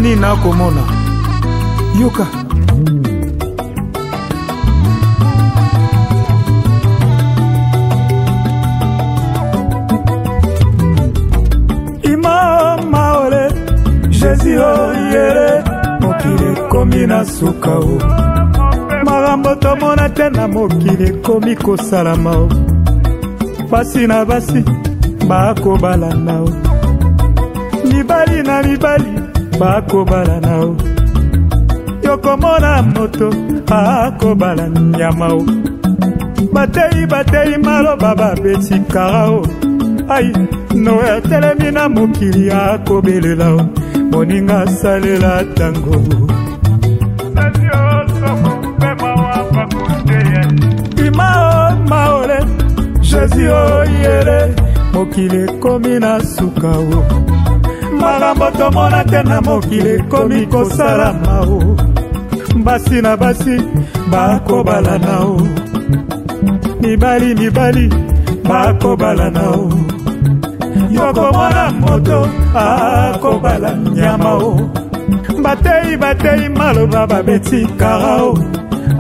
nini nakomona yoka ima maole Jésus oyere mokili komi na suka o makambo tomona te na mokili komi kosalama o pasi na basi bakobalana o mibali na mibali bakobalana o yokomona moto akobala nyama o batei maloba babetikaka o ai noya telemi na mokili akobelela o moninga asalela tango ima maole Jésus oyere mokili ekomi na suka o makambo tomona te na mokili ekomi kosalama o basi na basi bakobalana o mibali bakobalana o yokomona moto akobala nyama o batei maloba babetikaka o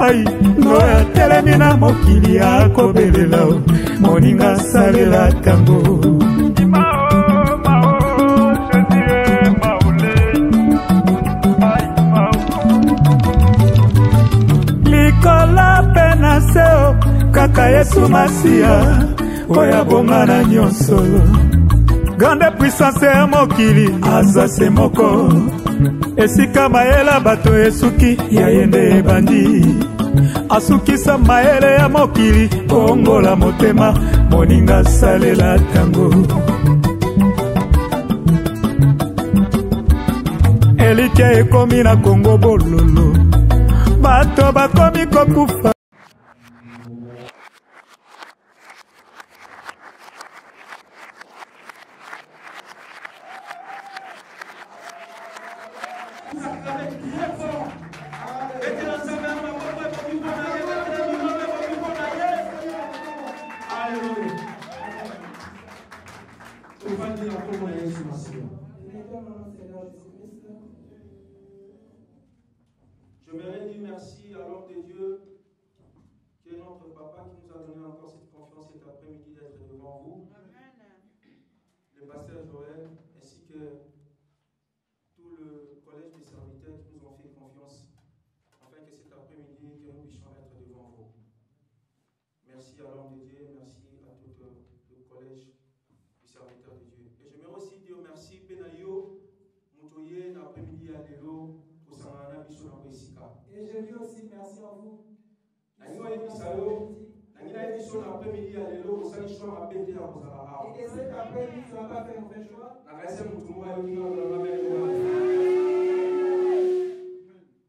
ai noya telemi na mokili akobelela o moninga asalela tango likola mpe na seo kaka Yesu Masiya oyo abongana nyonso grande puissance ya mokili aza se moko esika mayele bato esuki ya ye nde ebandi asukisa mayele ya mokili kongola motema moninga asalela tango elike ekomi na Kongo bololo bato bakomi kokufa J'aimerais dire merci à l'homme de Dieu, qui est notre papa, qui nous a donné encore cette confiance cet après-midi d'être devant vous. Le pasteur Joël, ainsi que tout le collège des serviteurs qui nous ont fait confiance, afin que cet après-midi, que nous puissions être devant vous. Merci à l'homme de Dieu, merci à tout le collège des serviteurs de Dieu. Et j'aimerais aussi dire merci Benayo, Moutoye, l'après-midi à Lélo, pour Sanana Bishon et je dis aussi merci à vous. Et que cet après-midi, tu n'as pas fait mauvais choix.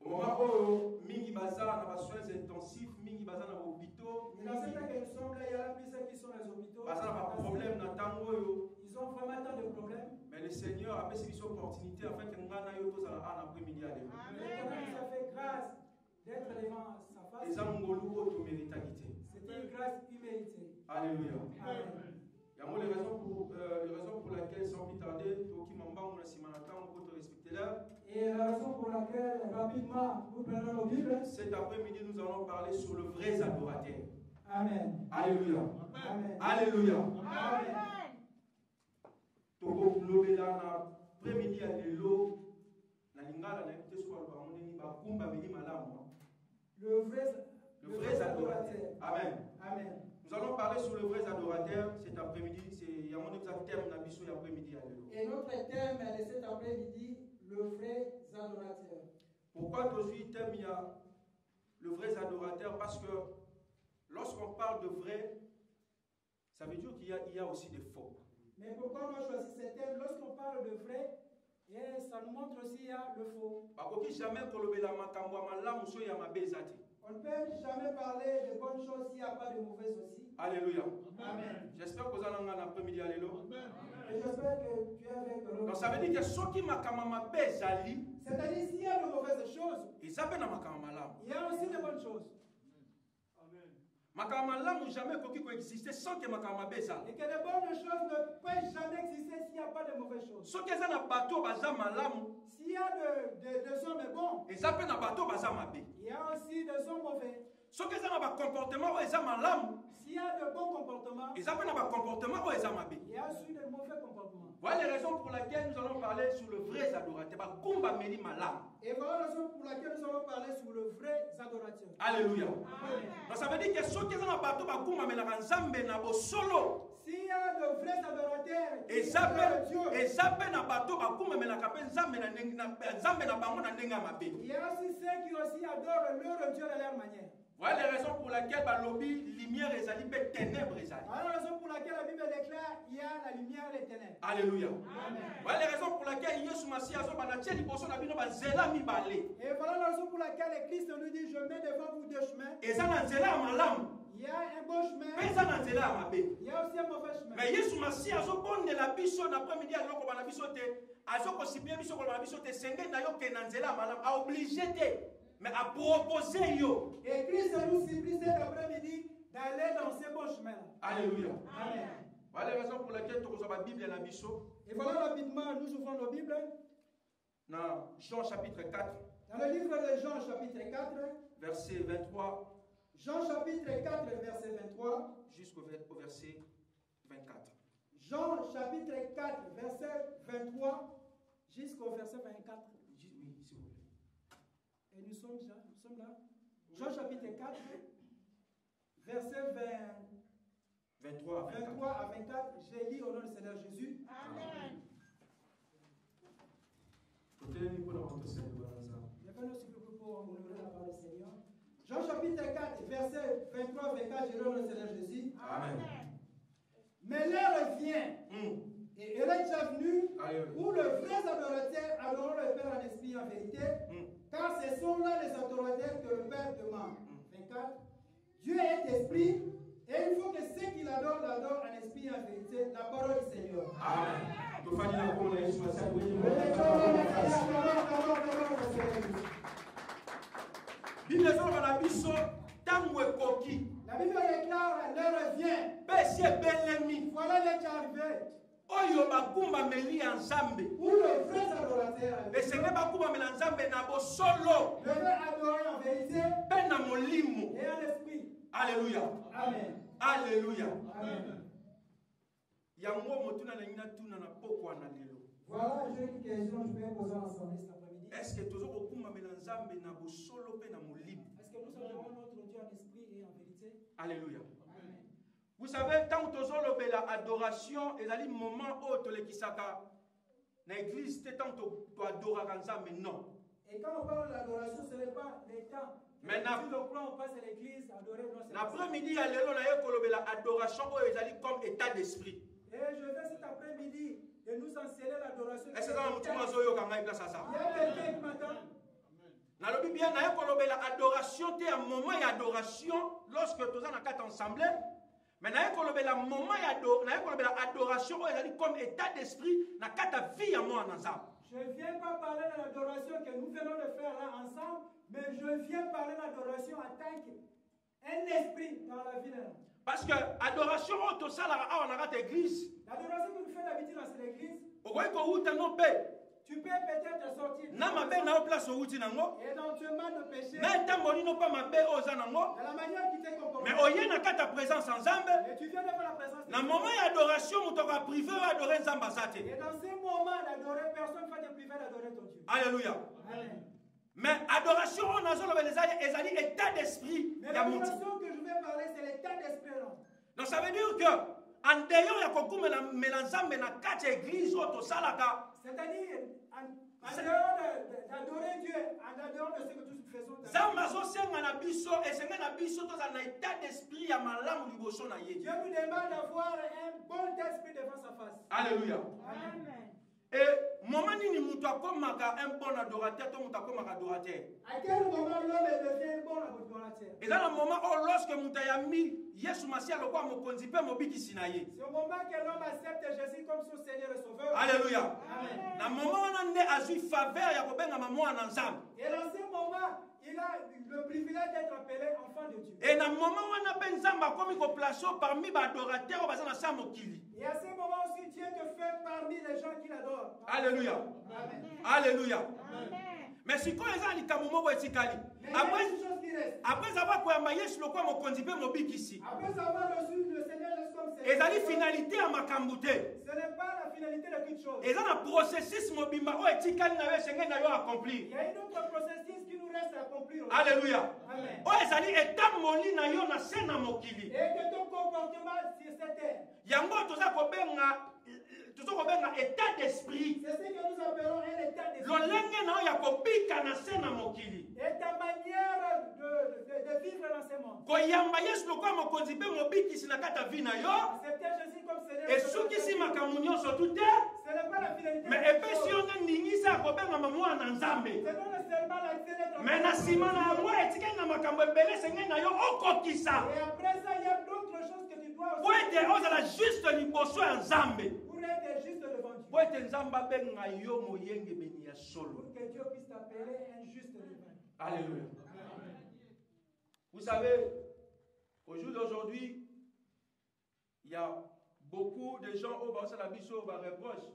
Au moment où Mingi Bazar a des soins intensifs, Mingi Bazar a des hôpitaux. Il y a certains qui sont là, il y a plus qui sont les hôpitaux. Bazar a des problèmes dans Tango. Ils ont vraiment tant de problèmes. Mais le Seigneur a fait cette opportunité afin que nous ayons tous un après-midi à l'époque. Ça fait grâce d'être devant sa face. Les Angolou c'était une grâce imméritée. Alléluia. Amen. Il y a les raisons pour laquelle, sans plus tarder, et la raison pour laquelle, rapidement, nous prenons nos Bibles. Cet après-midi, nous allons parler sur le vrai adorateur. Amen. Alléluia. Amen. Alléluia. Amen. Togo globela na après-midi à l'élo, na lingala na écouté sur le baron ni bakumba bini malamu. Le vrai adorateur. Amen. Amen. Nous allons parler sur le vrai adorateur cet après-midi. C'est un exact terme na biso après-midi à l'élo. Et notre thème de cet après-midi, le vrai adorateur. Pourquoi aujourd'hui thème il y a le vrai adorateur? Parce que lorsqu'on parle de vrai, ça veut dire qu'il y a aussi des faux. Mais pourquoi on a choisi ce thème? Lorsqu'on parle de vrai, et ça nous montre aussi il y a le faux. On ne peut jamais parler de bonnes choses s'il n'y a pas de mauvaises aussi. Alléluia. Amen. J'espère que vous allez en après-midi. Alléluia. Et j'espère que tu es avec le. Donc ça veut dire que ceux qui m'ont bezali, c'est-à-dire s'il y a de mauvaises choses, il y a aussi de bonnes choses. Makamalamu jamais koki coexister sans que makamabe ezala. Et que les bonnes choses ne peuvent jamais exister s'il n'y a pas de mauvaises choses. Soki eza na bato baza malamu, S'il y a des hommes bons, eza pe na bato baza mabe. il y a aussi des hommes mauvais. Soki eza na ba comportement oyo eza malamu, S'il y a de bons comportements, eza pe na ba comportement oyo eza mabe. il y a aussi de mauvais comportements. Voilà les raisons pour lesquelles nous allons parler sur le vrai adorateur. Bakumba meli malamu. Et voilà la raison pour laquelle nous allons parler sur le vrai adorateur. Alléluia. Donc ça veut dire que soki eza na bato bakumba melaka nzambe na bosolo. S'il y a de vrais adorateurs, eza pe na bato bakumba melaka pe nzambe na bango na ndenge ya mabe. il y a aussi ceux qui aussi adorent leur Dieu de leur manière. Voilà les raisons pour lesquelles balobi lumière ezali pe ténèbres ezali. Voilà la raison pour laquelle la Bible déclare il y a la lumière et les ténèbres. Alléluia. Amen. Voilà les raisons pour lesquelles Yesu Masiya azo bana tie liboso na bino banzela mibale. Et voilà la raison pour laquelle le Christ nous dit je mets devant vous deux chemins. Eza na nzela ya malamu. Il y a un bon chemin. Pe eza na nzela ya mabe. Il y a aussi un mauvais chemin. Mais Yesu Masiya azo bondela biso na après-midi aloko bana biso te. Azo kosipia biso bana biso te senge na yo ke na nzela ya malamu. A obligé te. Mais à proposer yo. Et Christ nous supplie cet après-midi d'aller dans ce bon chemin. Alléluia. Amen. Voilà la raison pour laquelle tu reçois la Bible na biso. Et voilà rapidement, nous ouvrons nos Bibles. Dans Jean chapitre 4. Dans le livre de Jean chapitre 4. Verset 23. Jean chapitre 4, verset 23. Jusqu'au verset 24. Jean chapitre 4, verset 23 jusqu'au verset 24. Oui, s'il vous plaît. Et nous sommes là. Jean chapitre 4, verset 23 à 24. J'ai dit au nom du Seigneur Jésus. Amen. Levez-nous s'il vous plaît pour honorer la parole du Seigneur. Jean chapitre 4, verset 23 à 24. J'ai dit au nom du Seigneur Jésus. Amen. Mais l'heure vient, et elle est déjà venue, où le vrai adorateur adorera le Père en esprit et en vérité, car ce sont là les adorateurs que le Père demande. 24. Dieu est esprit, et il faut que ceux qui l'adorent en esprit et en vérité, la parole du Seigneur. Amen. La Bible déclare l'heure vient. Voilà l'heure qui est arrivée. Oyo bakumba meli ya nzambe. Où le vrai adorateur Esenge bakumba meli ya nzambe na bosolo. le vrai adorer en vérité Pe na molimo. et en esprit. Alléluia. Amen. Alléluia. Amen. Yango motuna na ngina tuna na pokwa na lelo. Voilà, j'ai une question que je vais poser ensemble cet après-midi. Est-ce que tozo kokumba meli ya nzambe na bosolo pe na molimo? Est-ce que nous adorons notre Dieu en esprit et en vérité? Alléluia. Amen. Vous savez, tant que tu as adoration, et les moments où tu as l'église, tant que tu adorer mais non. Et quand on parle de l'adoration, ce n'est pas les temps. Maintenant, si on croit, on passe à l'église, adorer, non, c'est l'après-midi, il y a l'adoration comme état d'esprit. Et je vais cet après-midi de nous enseigner l'adoration. Est-ce que tu as ça? Il y a quelqu'un qui m'attend. Dans le Bible, il y a l'adoration, il y a un moment d'adoration lorsque tu es en assemblée. Mais il y a un moment d'adoration comme état d'esprit dans la vie à moi. Je ne viens pas parler de l'adoration que nous venons de faire là ensemble, mais je viens parler de l'adoration en tant qu'un esprit dans la vie de l'homme. Parce que l'adoration, l'église. L'adoration que nous faisons d'habitude dans l'église, tu peux peut-être sortir na mabe na place outi nango éventuellement de péché mais tant molino pas mabe oza nango de la manière qui t'est comporté. Mais oye na kata présence en Nzambe Et tu viens devant la présence de na moment d'adoration mutoka privé adorer Nzamba zate. Et dans ce moment d'adorer, personne ne va te priver d'adorer ton Dieu. Alléluia. Amen. Mais adoration on a ezali état d'esprit. Mais l'adoration que je vais parler, c'est l'état d'esprit. Donc ça veut dire que en dehors ya kokumela melanzambe na kati église auto salaka. C'est-à-dire en dehors d'adorer Dieu, en dehors de ce que nous faisons. Zambazo senga na biso esenga na biso toza na état d'esprit ya malamu liboso na ye. Dieu nous demande d'avoir un bon esprit devant sa face. Alléluia. Amen. Et moment nini mutu akomaka un bon adorateur to mutu akomaka adorateur. À quel moment l'homme devient un bon adorateur? Et dans le moment où lorsque mutu ayami Yesu Masia lokwa mokonzi pe mobikisi na ye. C'est au moment que l'homme accepte Jésus comme son Seigneur et Sauveur. Alléluia. Amen. Na moment wana nde azui faveur ya kobenga mwana nzambe. Et dans ce moment, il a le privilège d'être appelé enfant de Dieu. Et na moment wana pe nzambe akomi ko placer parmi ba adorateurs o bazana sa mokili. Et à ce moment aussi, Dieu te fait parmi les gens qui l'adorent. Alléluia. Amen. Alléluia. Amen. Mais si quand eza likambo moko etikali. Après avoir koyamba Yesu lokwa mokonzi pe mobikisi. Après avoir reçu le Seigneur Jésus comme Seigneur. Ezali finalité ya makambo te. Ce n'est pas la finalité de toute chose. Eza na processus mobimba o etikali na yo esengeli na yo accomplir. Il y a une autre processus qui nous reste à accomplir. Alléluia. Amen. O ezali étape moli na yo na se na mokili. Et que ton comportement sur cette terre. Yango toza kobenga état d'esprit. C'est ce que nous appelons un état d'esprit. Lolenge na yo ya kobika na se na mokili. Et ta manière de vivre dans ce monde. Koyamba Yesu lokwa mokonzi pe mobikisi na kata vi na yo. Accepter Jésus comme Seigneur. Et soki si makambo nyonso tout ce n'est pas la finalité. mais epesi yo na ningisa kobenga mwana nzambe. C'est non seulement la finalité. Mais na sima na yango etikali na makambo ebele sengeli na yo okokisa. Et après ça, il y a d'autres choses que tu dois Po ete ozala juste liboso ya nzambe. pour être juste devant Dieu. Po ete nzambe abenga yo moyengebeni ya solo. Pour que Dieu puisse t'appeler un juste devant. Alléluia. Vous savez, au jour d'aujourd'hui, il y a beaucoup de gens au bas de la biso va reproche.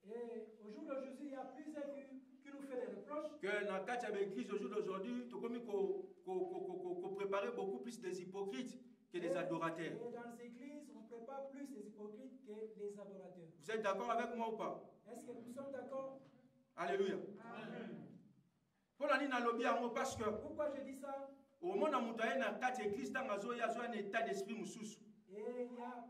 Et au jour d'aujourd'hui, il y a plusieurs qui nous font des reproches. Que dans quatre églises au jour d'aujourd'hui, tu comme qu'on préparer beaucoup plus des hypocrites que des adorateurs. Et dans les églises, on prépare plus les hypocrites que les adorateurs. Vous êtes d'accord avec moi ou pas? Est-ce que nous sommes d'accord? Alléluia. Amen. Pour la ligne à lobby parce que pourquoi je dis ça? Au moment où on a dans quatre églises, dans un état d'esprit moussous. Et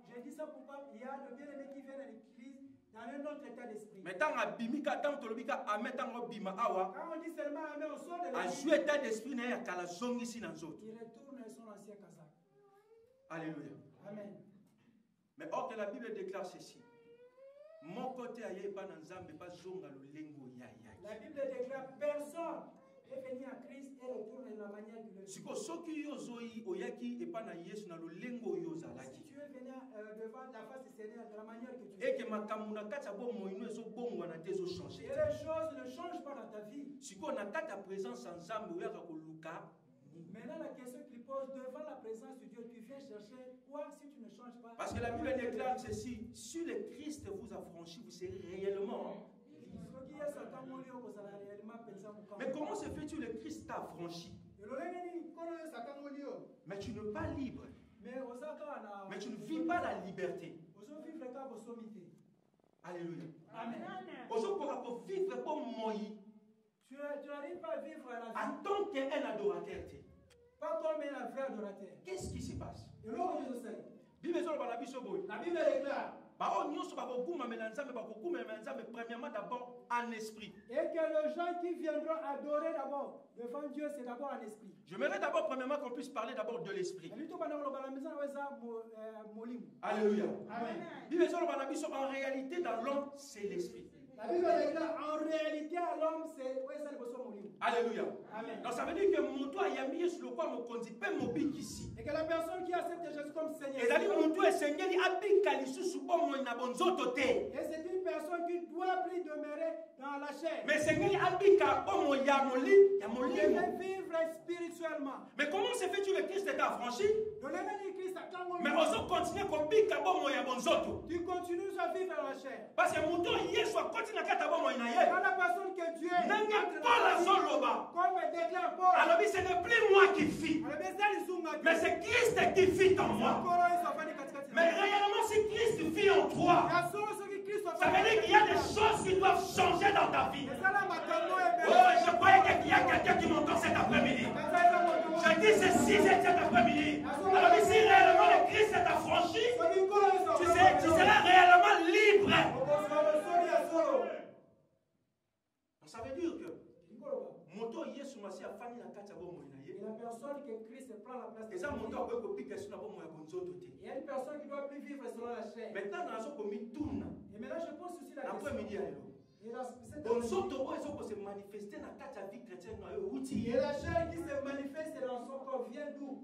je dis ça pourquoi il y a le bien-aimé qui vient à l'église dans un autre état d'esprit. Mais tant à bimika, tant que l'obika à mettre en bima awa. Quand on dit seulement amen, on sort de à jouer état d'esprit n'a qu'à la zone ici dans autres. Il retourne à son ancien casaque. Alléluia. Amen. Mais or que la Bible déclare ceci. Mon côté aïe pas dans Zambé pas zonga le lengo ya ya. La Bible déclare personne est venu à Christ et retourne de la manière qu'il le fait. Siko soki yo zoi oyaki et pas na Yesu na le lengo yo zalaki. Si tu es venu devant la face du Seigneur de la manière que tu es. Et que makamuna kata bo moino ezo bongo na tezo changer. Et les choses ne changent pas dans ta vie. Siko na kata présence en Zambé oyaka ko luka. Maintenant, la question qu'il pose devant la présence de Dieu, tu viens chercher quoi si tu ne changes pas? Parce que la Bible déclare ceci: si le Christ vous a franchi, vous serez réellement. Mais comment se fait-il le Christ t'a franchi? Mais tu n'es pas libre. Mais tu ne vis pas la liberté. Alléluia. Amen. Tu n'arrives pas à vivre la vie en tant qu'un adorateur. Pas comme un vrai adorateur. Qu'est-ce qui se passe? La Bible déclare. Premièrement d'abord en esprit. Et que les gens qui viendront adorer d'abord devant Dieu, c'est d'abord en esprit. J'aimerais d'abord premièrement qu'on puisse parler d'abord de l'esprit. Alléluia. Amen. En réalité dans l'homme c'est l'esprit. La Bible déclare en réalité à l'homme c'est Alléluia. Amen. Donc ça veut dire que mon toit y a mis sur le quoi mon conduit mon bic ici. Et que la personne qui accepte Jésus comme Seigneur. Et d'aller mon toit Seigneur il a piqué sous sous bon moi n'a bon zotote. Et c'est une personne qui doit plus demeurer dans la chair. Mais Seigneur il a piqué bon moi y a mon lit, y a mon lit. Il veut vivre spirituellement. Mais comment se fait-tu le Christ est affranchi? Mais on se continue comme piqué bon moi y a bon zoto. Tu continues à vivre dans la chair. Parce que mon toit hier soit continue à kata bon moi na ye. Quand la personne que Dieu est. Comme déclare Paul. Alors ce n'est plus moi qui vis. Mais c'est Christ qui vit en moi. Mais réellement si Christ vit en toi, ça veut dire qu'il y a des choses qui doivent changer dans ta vie. Oh, je croyais qu'il y a quelqu'un qui m'entend cet après-midi. Je dis ceci cet après-midi. Alors si réellement le Christ est affranchi, tu seras réellement libre. Ça veut dire que moto Yesu Masia fani na kati ya bomo na ye. La personne que Christ prend la place. Et ça moto a ko piquer sur na bomo ya bonzoto te. Il y a une personne qui doit plus vivre selon la chair. Maintenant nazo komi tuna. Et maintenant je pose aussi la question. Après midi alelo. Et la chair qui se manifeste dans son corps vient d'où?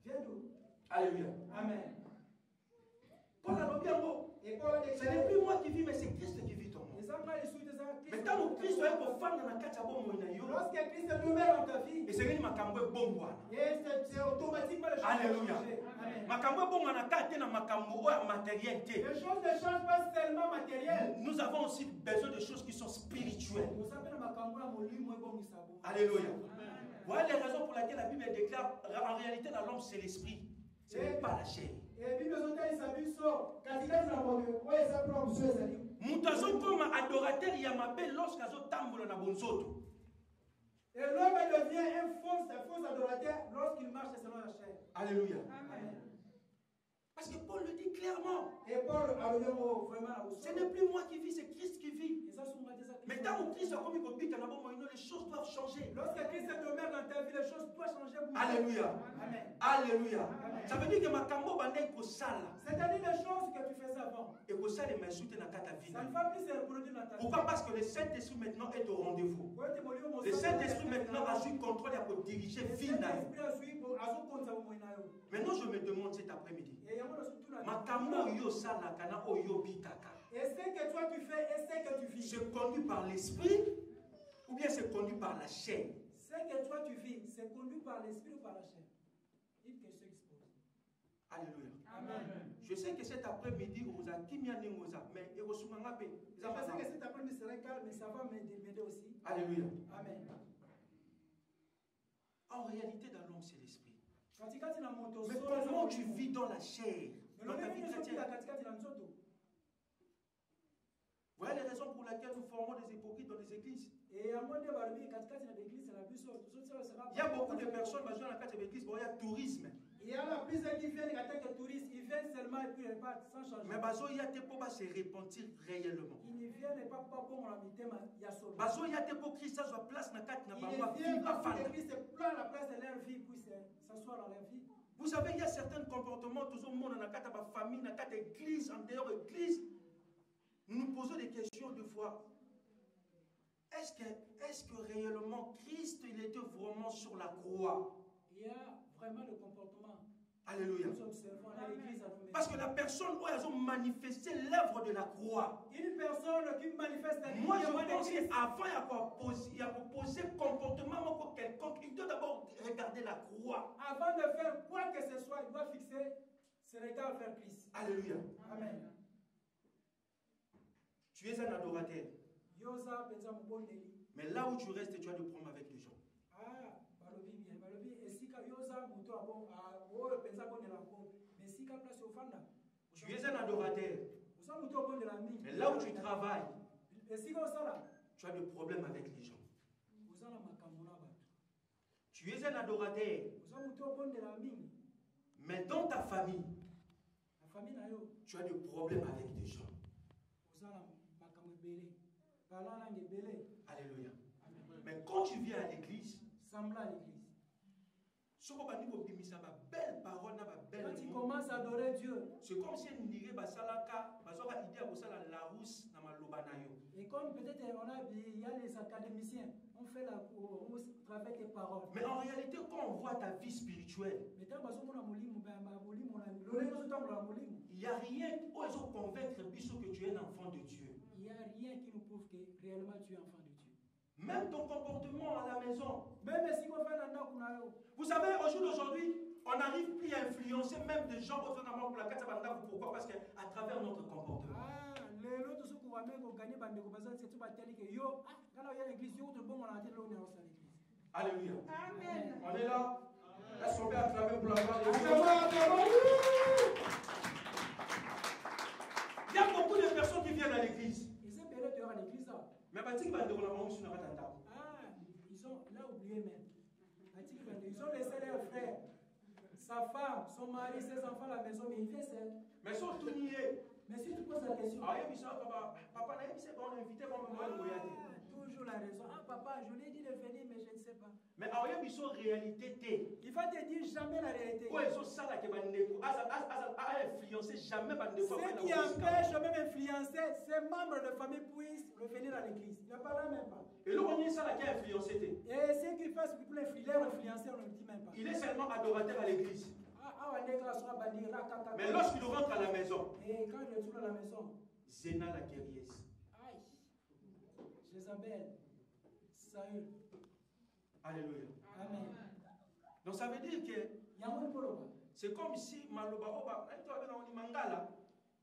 Vient d'où? Alléluia. Amen. Paul a dit, ce n'est plus moi qui vis, mais c'est Christ qui vit en moi. Mais tant que Christ est pour faire dans la carte, lorsque Christ demeure dans ta vie, et c'est c'est automatiquement le changement. Alléluia. Les choses ne changent pas seulement matérielles. Nous avons aussi besoin de choses qui sont spirituelles. Alléluia. Voilà les raisons pour lesquelles la Bible déclare en réalité la lampe c'est l'esprit, ce n'est pas la chair. Mutazo comme adorateur yamabe lorsqu'azo tambola na bonzoto. Et l'homme devient un faux adorateur lorsqu'il marche selon la chair. Alléluia. Amen. Parce que Paul le dit clairement. Et Paul a vraiment. Ce n'est plus moi qui vis, c'est Christ qui vit. Mais tant que Christ a commis comme but, les choses doivent changer. Lorsque Christ demeure dans ta vie, les choses doivent changer. Alléluia. Amen. Alléluia. Ça veut dire que ma cambo bandé ko sala. C'est-à-dire les choses que tu faisais avant. Et ko sala mais soute na ta vie. Ça ne va plus se reproduire dans ta vie. Pourquoi? Parce que le Saint-Esprit maintenant est au rendez-vous. Le Saint-Esprit maintenant a su contrôler pour diriger vie. Maintenant je me demande cet après-midi. Ma cambo yo sala kana oyo bitaka. Et ce que toi tu fais et ce que tu vis. C'est conduit par l'esprit ou bien c'est conduit par la chair? Ce que toi tu vis, c'est conduit par l'esprit ou par la chair? Une question qui se pose. Alléluia. Amen. Je sais que cet après-midi, vous avez kimia nengoza, mais je sais que cet après-midi sera calme, mais ça va m'aider aussi. Alléluia. Amen. En réalité, dans l'homme, c'est l'esprit. Mais comment tu vis dans la chair, dans ta vie chrétienne? Voilà les raisons pour lesquelles nous formons des hypocrites dans les églises. Il y a beaucoup de personnes qui sont dans la église, il y a tourisme. Il y a la plusieurs qui viennent en tant que touristes, ils viennent seulement et puis ils repartent sans changement. Mais il y a des gens qui se repentir réellement. Ils ne viennent pas pour la mité, il y a solo. Il y a des gens qui sont place dans la ils viennent pas pour l'église, c'est plein la place de leur vie, puis s'asseoir dans leur vie. Vous savez, il y a certains comportements, tout le monde dans la famille, dans la église, en dehors de l'église. Nous nous posons des questions deux fois. Est-ce que réellement Christ il était vraiment sur la croix? Il y a vraiment le comportement. Alléluia. Nous observons à l'église. Parce que la personne où elles ont manifesté l'œuvre de la croix. Une personne qui manifeste la moi je pense qu'avant il y a posé comportement quelconque, il doit d'abord regarder la croix. Avant de faire quoi que ce soit, il doit fixer ses regards vers Christ. Alléluia. Amen. Tu es un adorateur. Mais là où tu restes, tu as des problèmes avec les gens. Tu es un adorateur. Mais là où tu travailles, tu as des problèmes avec les gens. Tu es un adorateur. Mais dans ta famille, tu as des problèmes avec des gens. Alléluia. Mais quand tu viens à l'église, quand tu commences à adorer Dieu, c'est comme si on dirait et comme peut-être il y a les académiciens, on fait on travaille tes paroles. Mais en réalité, quand on voit ta vie spirituelle, il n'y a rien qui peut convaincre que tu es un enfant de Dieu. Il n'y a rien qui nous prouve que réellement tu es enfant de Dieu. Même ton comportement à la maison. Vous savez, au jour d'aujourd'hui, on n'arrive plus à influencer même des gens pour la carte. Pourquoi? Parce qu'à travers notre comportement. Alléluia. Amen. On est là. Est-ce qu'on peut acclamer pour la gloire de Dieu? Il y a beaucoup de personnes qui viennent à l'église. Mais ils ont là oublié même. Ils ont laissé leurs frères, sa femme, son mari, ses enfants à la maison, mais il fait seul. Mais sont tout niés. Mais si tu poses la question, papa, toujours la raison. Ah papa, je lui ai dit de venir, mais je ne sais pas. Mais réalité, il va te dire jamais la réalité. influencer jamais par des fois. Ce qui empêche même influencer, ces membres de famille puissent revenir à l'église. Il ne parle même pas. Et là, on est ça qui a influencé. Et ce qui fait pour leur influencer, on ne le dit même pas. Il est seulement adorateur à l'église. Mais lorsqu'il rentre à la maison, et quand il retourne à la maison, Zéna la guerrière. Aïe, Jézabel, Saül. Alléluia. Amen. Donc ça veut dire que c'est comme si Maloba,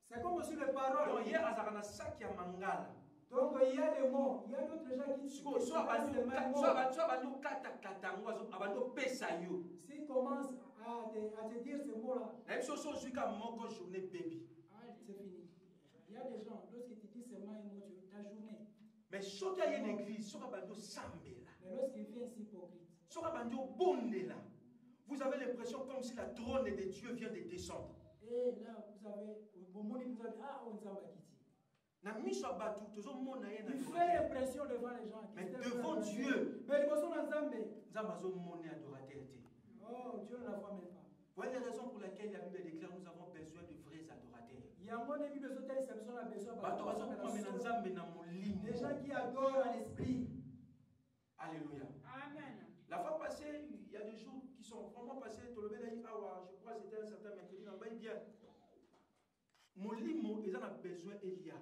c'est comme si les paroles. Donc hier, Azarana Saki a Mangala. Donc il y a des mots, il y a d'autres gens qui disent que soit s'ils commencent à te dire ces mots-là, c'est fini. Il y a des gens, lorsqu'ils te disent seulement un mot, ta journée. Mais quand il y a une église, mais lorsqu'il vient ici hypocrite, vous avez l'impression comme si la trône de Dieu vient de descendre. Et là, vous avez, ah, on s'en va quitter. Il fait l'impression devant les gens. Mais devant Dieu, mais oh, Dieu ne la voit même pas. Voilà les raisons pour lesquelles la Bible déclare nous avons besoin de vrais adorateurs. Des gens qui adorent en esprit. Alléluia. Amen. La fois passée, il y a des jours qui sont vraiment passés. Je crois que c'était un certain mercredi. Bien. Mon limo, ils en ont besoin Elia.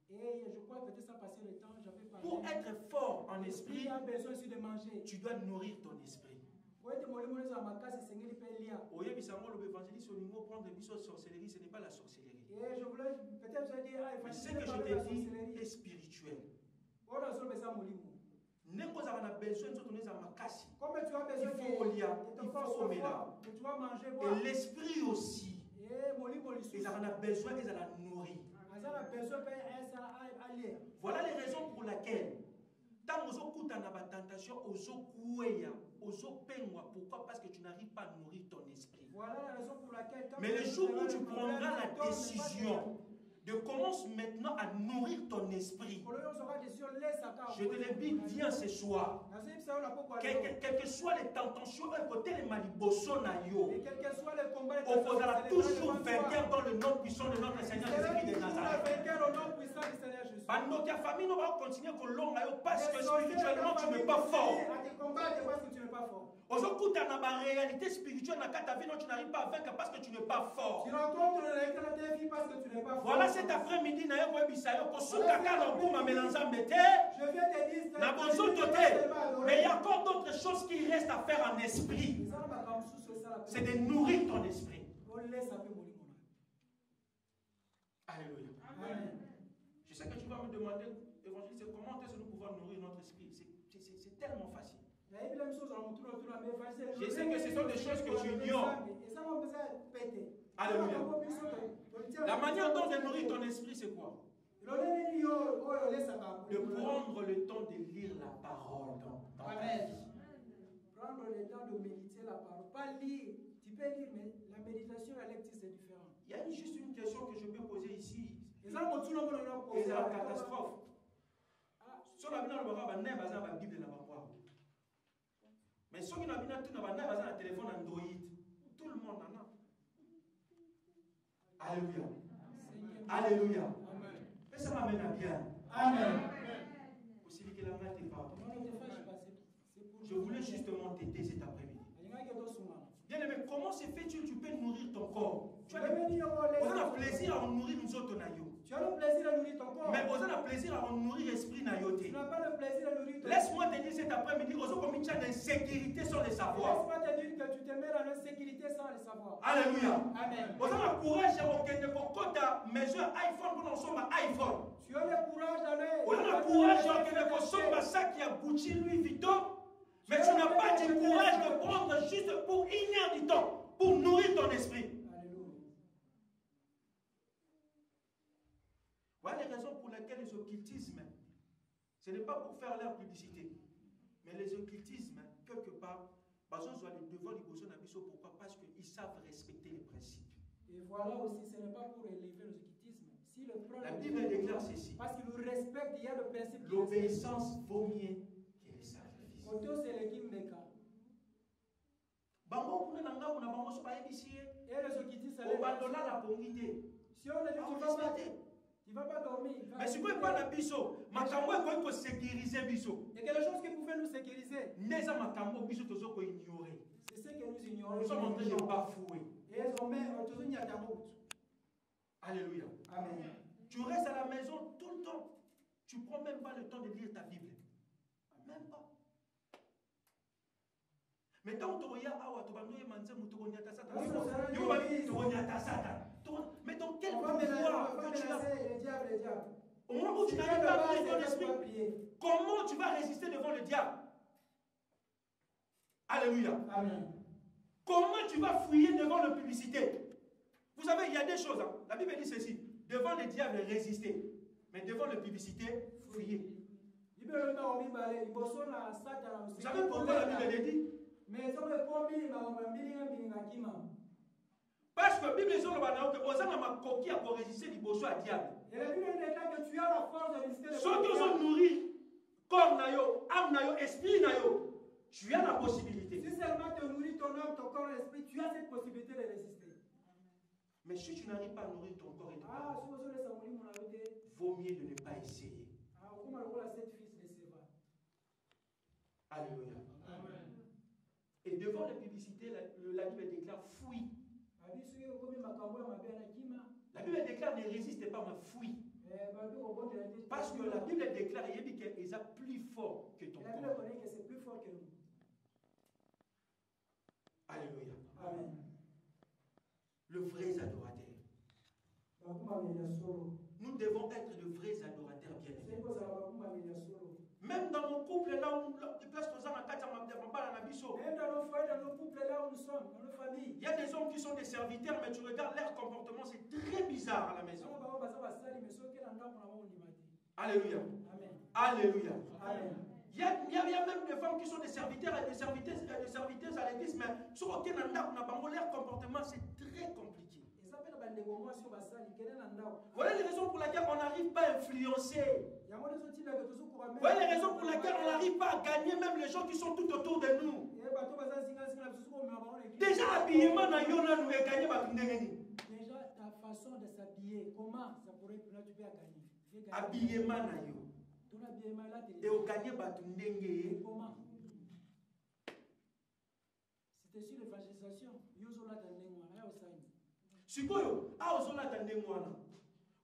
Et je crois que ça passait le temps, j'avais parlé. Pour être fort en esprit, il a besoin aussi de manger. Tu dois nourrir ton esprit. Et Ce n'est pas la sorcellerie. Et je voulais peut-être dire, mais ce que je te dis est spirituel. Comme tu as besoin il faut manger. Et l'esprit aussi. Ils en ont besoin, ils en ont nourri. Voilà les raisons pour lesquelles tant aux okuta na tentation pourquoi? Parce que tu n'arrives pas à nourrir ton esprit. Voilà la raison pour laquelle mais le jour où tu prendras la décision de commencer maintenant à nourrir ton esprit, je te le dis bien ce soir, quelles que soient les tentations, côté les malibosso na yo, on posera toujours vainqueur dans le nom puissant de notre Seigneur Jésus-Christ de Nazareth. Ta famille ne va continuer que l'on parce que spirituellement tu n'es pas fort. Aujourd'hui, tu as une réalité spirituelle dans ta vie, tu n'arrives pas à vaincre parce que tu n'es pas fort. Voilà cet après-midi, mais il y a encore d'autres choses qui restent à faire en esprit. C'est de nourrir ton esprit. Alléluia. Amen. Je sais que tu vas me demander, évangéliste, comment est-ce que nous pouvons nourrir notre esprit? C'est tellement facile. Je sais que ce sont des choses que tu ignores. Alléluia. La manière dont de nourrir ton esprit, c'est quoi? De prendre le temps de lire la parole dans ta vie. Prendre le temps de méditer la parole. Pas lire. Tu peux lire, mais la méditation et la lecture, c'est différent. Il y a juste une question que je peux poser ici. Et c'est la catastrophe. Si on a bien la Bible, mais si on a bien un téléphone Android, tout le monde en a. Alléluia. Alléluia. Mais ça m'amène à bien. Amen. Aussi que la main n'est pas. Je voulais justement t'aider cet après-midi. Bien aimé, comment se fait-il tu peux nourrir ton corps? Tu as le plaisir à nourrir nous autres. Tu as le plaisir à nourrir ton corps. Mais on a le plaisir à nourrir l'esprit. Tu n'as pas le plaisir à nourrir ton corps. Laisse-moi te dire cet après-midi, comme tu as d'insécurité sans le savoir. Laisse-moi te dire que tu te mets dans l'insécurité sans le savoir. Alléluia. Amen. On a le courage à mesure iPhone pour nous sommes iPhone. Tu as le courage d'aller. On a le courage à sommes ça qui a Gucci Louis Vuitton. Mais tu n'as pas du courage de prendre juste pour 1 heure du temps pour nourrir ton esprit. Alléluia. Voilà les raisons pour lesquelles les occultismes, ce n'est pas pour faire leur publicité, mais les occultismes, quelque part, pourquoi? Parce qu'ils savent respecter les principes. Et voilà aussi, ce n'est pas pour élever l'occultisme. Si la Bible déclare ceci. Parce qu'il nous respecte, il y a le principe. L'obéissance vaut mieux que les sacrifices. Et les Okiti, ça si on a dit tu vas pas dormir. Mais si vous n'avez pas de biso, makambo est sécuriser biso. Il y a quelque chose qui pouvait nous sécuriser. Neza makambo biso tozo ko ignorer. C'est ce que nous ignorons. Nous sommes en train de bafouer. Et on met toujours n'y a qu'un mot. Alléluia. Amen. Tu restes à la maison tout le temps. Tu ne prends même pas le temps de lire ta Bible. Même pas. Mais tant que tu regardes, mais dans quel pouvoir que tu as? Au moment où tu n'arrives pas à prier ton esprit, comment tu vas résister devant le diable? Alléluia. Amen. Comment tu vas fouiller devant la publicité? Vous savez, il y a des choses. Hein. La Bible dit ceci. Devant le diable, résister. Mais devant la publicité, fouiller. Vous savez pourquoi la Bible dit? Parce que la Bible dit que vous avez coquille pour résister au diable. Et la Bible déclare que tu as la force de résister. Ceux qui ont nourri corps, âme, esprit, tu as la possibilité. Si seulement tu nourris ton âme, ton corps et l'esprit, tu as cette possibilité de résister. Mais si tu n'arrives pas à nourrir ton corps et ton âme, vaut mieux de ne pas essayer. Alléluia. Amen. Et devant la publicité, la Bible déclare fouille. La Bible déclare ne résistez pas, mais fouille. Parce que la Bible déclare qu'il est plus fort que ton corps. C'est plus fort que nous. Alléluia. Amen. Le vrai adorateur. Nous devons être de vrais adorateurs bien-aimés. Même dans mon couple, là où même dans nos foyers, dans nos couples, là où nous sommes, dans nos familles. Il y a des hommes qui sont des serviteurs, mais tu regardes leur comportement, c'est très bizarre à la maison. Alléluia. Amen. Alléluia. Amen. Il y a même des femmes qui sont des serviteurs et des serviteuses à l'église, mais sur aucun endroit, leur comportement, c'est très compliqué. Voilà les raisons pour lesquelles on n'arrive pas à influencer. Voilà les raisons pour lesquelles on n'arrive pas à gagner même les gens qui sont tout autour de nous. Déjà, habillement, déjà, ta façon de s'habiller, comment ça pourrait là tu peux gagner? Habillement, ton habillement là, et au gagner, comment? C'était sur l'évangélisation. Sikoyo, ozolata ndengwana.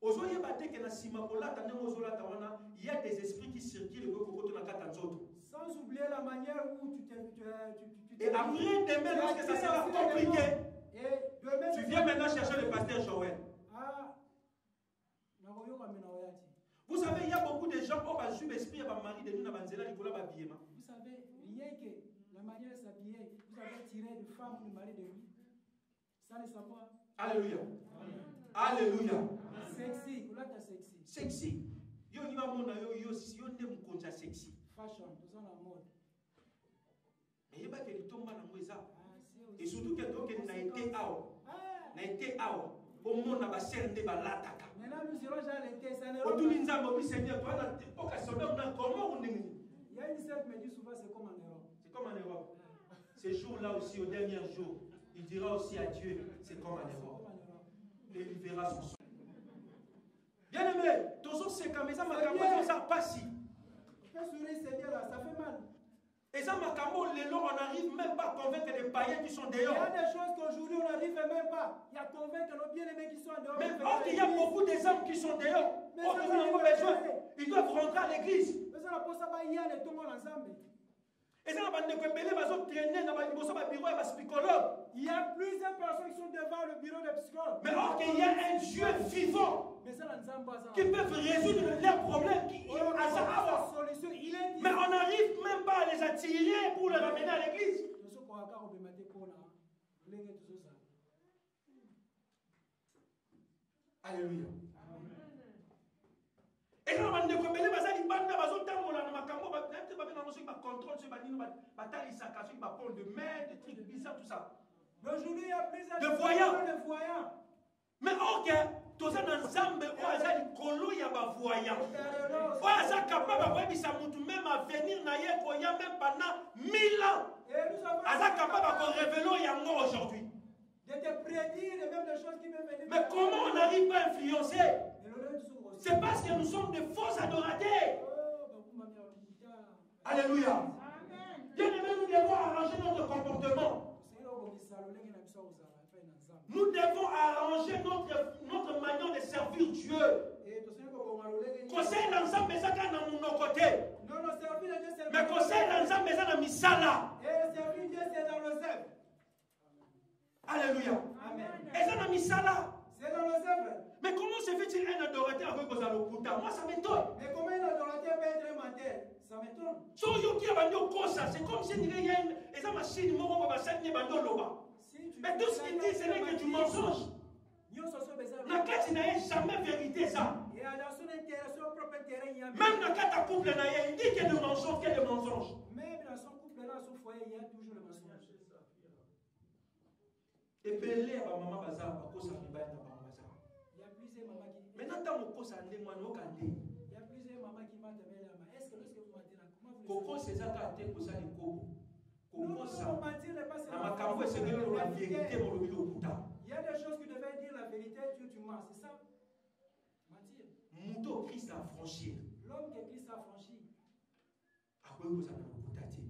Ozoyeba te ke na sima kolata ndenge ozolata wana, il y a des esprits qui circulent ko kokoto na kata nzoto. Sans oublier la manière où tu et après demain lorsque ça sera compliqué, tu viens maintenant chercher le pasteur Joël. Vous savez, il y a beaucoup de gens qui ont suivi l'esprit à mari de nous na banzela likola ba biema. Vous savez, rien que la manière de s'habiller, vous avez tiré de femme ou de mari de lui. Ça ne savoir. Alléluia. Alléluia. Sexy. Vous l'avez sexy. Sexy. Yo ni va mona yo si yo ndem konja sexy. Fashion, tout ça la mode. Mais il y a que tomba na moisa. Et surtout que donc il n'a été out. N'a été out. Au monde na ba sende ba lataka. Maintenant nous irons déjà l'été, ça ne. Otuni nzambo bi Seigneur, toi na occasionner na comment on est. Il y a une seule me dit souvent c'est comme en Europe. C'est comme en Europe. Ces jours-là aussi au dernier jour. Il dira aussi à Dieu, c'est comme en Europe. Et il verra son son. Bien aimé, toujours c'est comme ça, ma campagne, ça passe. Fais sourire, Seigneur, là, ça fait mal. Et ça, ma campagne, on n'arrive même pas à convaincre les païens qui sont dehors. Il y a des choses qu'aujourd'hui on n'arrive même pas. Il y a convaincre nos bien-aimés qui sont dehors. Mais or qu'il y a beaucoup des hommes qui sont dehors. Or qu'ils n'ont pas besoin. Ils doivent rentrer à l'église. Mais ça, pour ça, il y a les tombes ensemble. Et ça, il y a plusieurs personnes qui sont devant le bureau de psychologue. Mais or qu'il y a un Dieu vivant qui peut résoudre leurs problèmes. Mais on n'arrive même pas à les attirer pour les ramener à l'église. Alléluia. Et là, on va nous dire aujourd'hui, il y a plusieurs de voyants. Mais ok, tous ces ensemble, on a dit qu'on y a pas voyant. On a capable de voir ça même à venir naïe, il y a même pendant 1000 ans. Et nous Aza capable de révéler Yango aujourd'hui. De te prédire et même des choses qui peuvent venir. Mais comment on n'arrive pas à influencer? C'est parce que nous sommes des faux adorateurs. Alléluia. Bien aimé, nous devons arranger notre comportement. Nous devons arranger notre manière de servir Dieu. Conseil l'ensemble, mais ça dans mon côté. Mais conseil l'ensemble, mais ça dans misala. Et servir Dieu, c'est dans le zèbre. Alléluia. Amen. Et ça dans misala. C'est dans le zèbre. Mais comment se fait-il un adorateur avec Kozalokuta? Moi, ça m'étonne. Mais comment un adorateur peut être un menteur? Ça m'étonne. C'est comme si il y a une machine, mais tout ce qu'il dit, ce n'est que du mensonge. La carte n'a jamais vérité ça. Même dans le couple, il dit qu'il y a des mensonges, qu'il y a des mensonges. Même dans son couple, dans son foyer, il y a toujours le mensonge. Et Belé, maman Bazar, parce que ça ne va pas. Il y a plusieurs mamans qui. Maintenant, tant que ça ne va pas. Il y a plusieurs mamans qui mentent. Est-ce que lorsque vous mentez, comment vous Coco, c'est ça qui a été pour ça les Coco. Coco, ça. Il y a des choses qui devaient dire la vérité, tu mens, c'est ça? Mentir. Mouton Christ a franchi. L'homme que Christ a franchi. À quoi vous avez contacté? Ne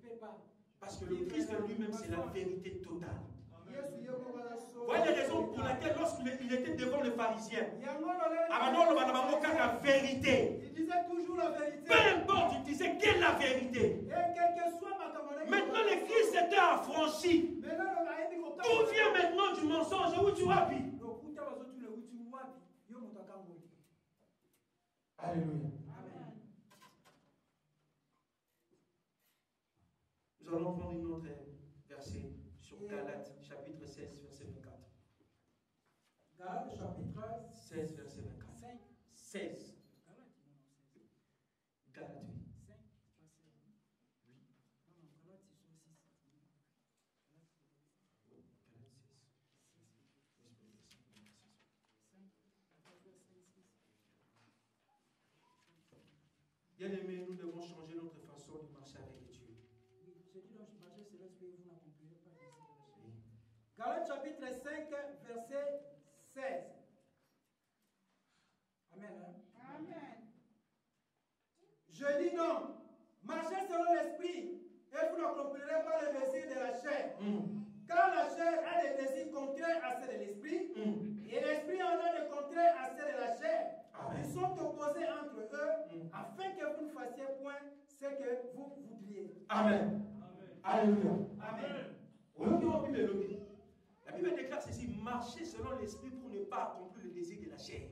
peut pas. Parce que le Christ lui-même, c'est la vérité totale. Voilà les raisons pour lesquelles lorsqu'il était devant les pharisiens, la vérité. Il disait toujours la vérité. Peu importe, il disait quelle est la vérité. Maintenant, le Christ était affranchi. Tout vient maintenant du mensonge. Où tu vas vivre? Alléluia. Amen. Nous allons prendre une autre verset sur Galates, chapitre 16, verset 24. Galates, chapitre 16, verset 24. 5. 16. Galates, oui. 5. Oui. Non, Galates, ils sont 6. Bien aimé, nous devons changer notre façon de marcher avec Dieu. Oui, j'ai dit donc je marchais sur l'esprit, vous n'accomplirez pas les. Galates chapitre 5, verset 16. Amen. Hein? Amen. Je dis donc, marchez selon l'esprit, et vous n'accomplirez pas le désir de la chair. Car la chair a des désirs contraires à ceux de l'esprit, et l'esprit en a des contraires à ceux de la chair. Amen. Ils sont opposés entre eux, afin que vous ne fassiez point ce que vous voudriez. Amen. Alléluia. Amen. La Bible déclare ceci: marcher selon l'esprit pour ne pas accomplir le désir de la chair.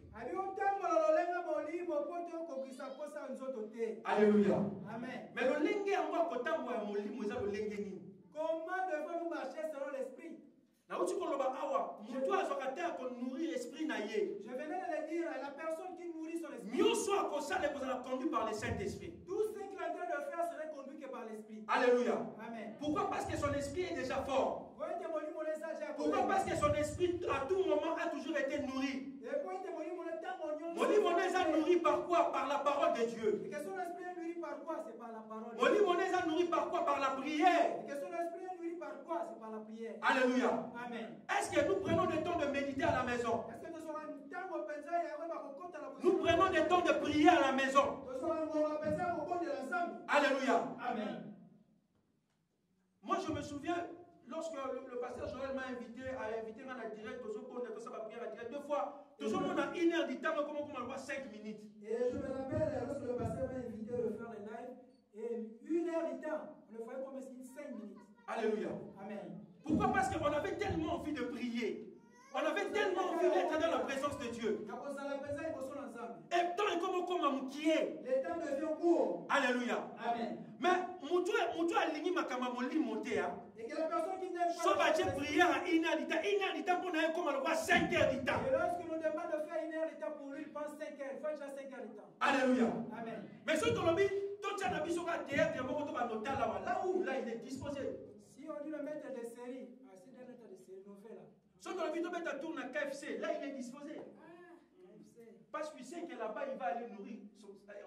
Alléluia. Amen. Mais le lenge en moi kotambo ya molimo eza le lenge nini? Comment devons-nous marcher selon l'esprit? Na uti koloba awa mutu azoka te ko nourrir esprit na ye. Je venais de le dire, la personne qui nourrit son esprit. Nyonso akosala ekozala conduit par le Saint-Esprit. Tout ce qu'il est en train de faire serait conduit que par l'esprit. Alléluia. Amen. Pourquoi? Parce que son esprit est déjà fort. Pourquoi? Parce que son esprit à tout moment a toujours été nourri. Molimo est nourri par quoi? Par la parole de Dieu. Et que son esprit est nourri par quoi? C'est par la parole. Molimo est nourri par quoi? Par la prière. Et que son esprit est nourri par quoi? C'est par la prière. Alléluia. Amen. Est-ce que nous prenons le temps de méditer à la maison? Est-ce que nous prenons le temps de prier à la maison? Alléluia. Amen. Moi je me souviens lorsque le pasteur Joël m'a invité à inviter dans la direct, deux fois, toujours on a 1 heure du temps, comment on voit 5 minutes. Et je me rappelle lorsque le pasteur m'a invité à faire le live, et 1 heure du temps, on le voyait comme 5 minutes. Alléluia. Amen. Pourquoi? Parce qu'on avait tellement envie de prier. On avait tellement envie d'être dans la présence de Dieu. Et tant et comme un moukier. Le temps devient court. Alléluia. Amen. Mais moutou a ligné ma camamoli monté. Et que la personne qui n'aime pas. Sauf à Dieu prière à 1 heure du temps. 1 heure du temps pour nous comme on voit 5 heures du temps. Et lorsque nous demandons de faire 1 heure du temps pour lui, il pense 5 heures. Il faut déjà 5 heures du temps. Alléluia. Amen. Mais ce que l'on dit, tout ça n'a pas sur la terre, là où là il est disposé. Si on dit le maître des séries, c'est le maître des séries, nous fait là. Si on a vu de tourner à KFC, là il est disposé. Parce que tu sais que là-bas il va aller nourrir,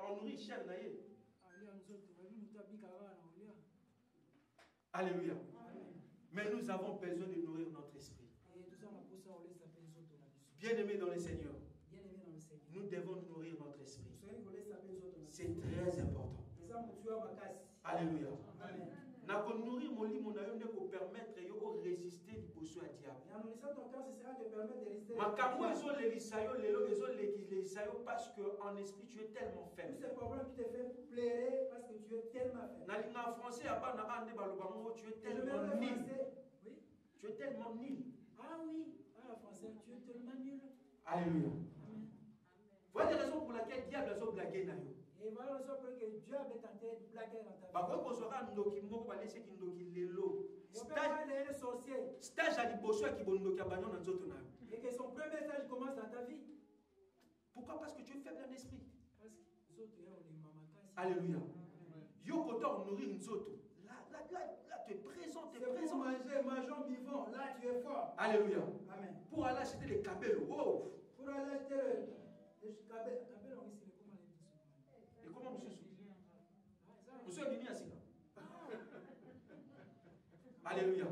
en nourrir chien. Alléluia. Mais nous avons besoin de nourrir notre esprit. Bien-aimés dans le Seigneur, nous devons nourrir notre esprit. C'est très important. Alléluia. Nous nourrir mon lit, mon aïe, nous permettre de résister au diable. Parce qu'en esprit tu es tellement faible. C'est pas qui te fait pleurer parce que tu es tellement faible. En français, tu es tellement nul. Tu es tellement nul. Ah oui, en français, tu es tellement nul. Alléluia. Voilà la raison pour laquelle le diable a blagué. Et voilà la raison pour laquelle Dieu avait tenté de blaguer dans ta vie. Stage à l'ibosho qui et que son premier stage commence dans ta vie. Pourquoi? Parce que tu es faible en esprit. Alléluia. Yo kotor nourrir une autre. Là tu es présent, tu es présent. Mangeons vivant. Là tu es fort. Alléluia. Amen. Pour aller acheter les cabelles. Wow. Pour aller acheter les cabelles. Et comment monsieur Monsieur est venu assis là. Alléluia.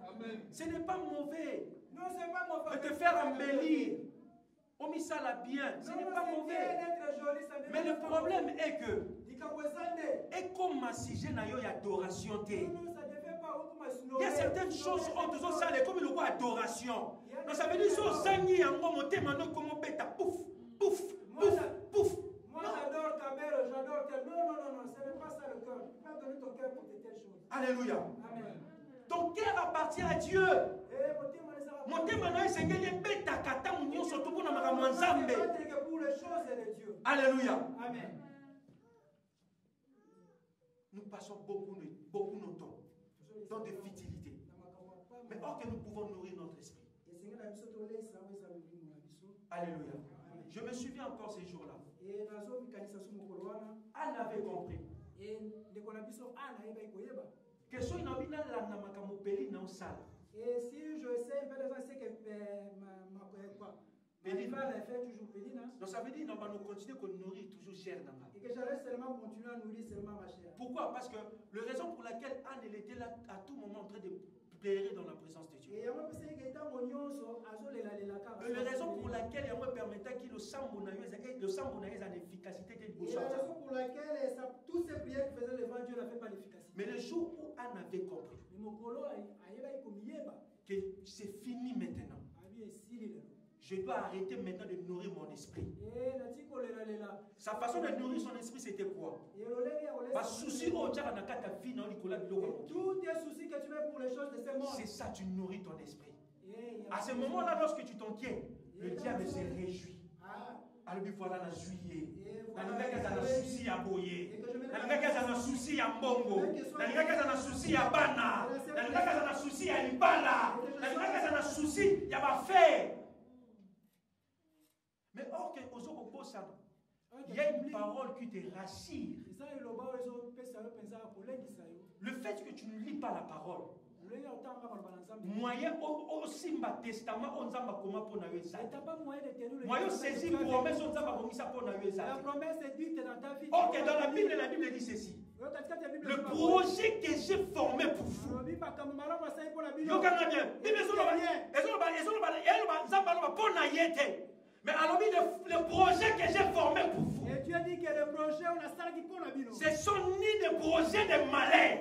Amen. Ce n'est pas mauvais. Non, ce n'est pas mauvais. De te faire embellir. On met ça là bien. Ce n'est pas mauvais. Mais le problème est que et comme si j'ai une adoration. Il y a certaines choses en faisant ça comme une adoration. Donc ça veut dire que Zangi en gros monter maintenant comment bêta pouf pouf pouf pouf. Moi j'adore Kabel, j'adore tel. Non, ce n'est pas ça le cœur. Tu vas donner ton cœur pour de telles choses. Alléluia. Amen. Ton cœur appartient à Dieu. Mon thème maintenant c'est que les bêta kata munyo surtout pour na manzambe. Pour les choses de Dieu. Alléluia. Amen. Nous passons beaucoup de temps dans des futilités. Mais or que nous pouvons nourrir notre esprit. Alléluia. Je me souviens encore ces jours-là. Anne avait compris. Que soit une abina la namakamo na sala. Et si je sais, c'est que donc ça veut dire que nous continuer à nourrir toujours chair. Et que j'allais seulement continuer à nourrir seulement ma chair. Pourquoi? Parce que la raison pour laquelle Anne elle était là à tout moment en train de pleurer dans la présence de Dieu. Et la raison pour laquelle elle permettait que le sang ait une efficacité de et la raison pour laquelle toutes ces prières qu'il faisait devant Dieu n'avaient pas d'efficacité. Mais le jour où Anne avait compris que c'est fini maintenant. Je dois arrêter maintenant de nourrir mon esprit. Sa façon de nourrir son esprit, c'était quoi? Tous tes soucis que tu veux pour les choses de ce monde. C'est ça, tu nourris ton esprit. À ce moment-là, lorsque tu t'inquiètes, le diable se réjouit. Alors, voilà, la juillet. Dans souci à boyer. Dans souci à mbongo. Dans souci à bana. Dans souci à libala. Dans souci à faire. Mais or que il y a une parole qui te rassure. Le fait que tu ne lis pas la parole. Moyen au Simba Testament, on zamba comment pour nawe ça. Moyen saisi promesse on zamba comme ça pour nawe ça. La promesse est dite dans ta vie. Ok, dans la Bible dit ceci. Le projet que j'ai formé pour vous. Mais alors le projet que j'ai formé pour vous. Et tu as dit que le projet on a ça qui pour la Bible. Ce sont ni des projets de malheur.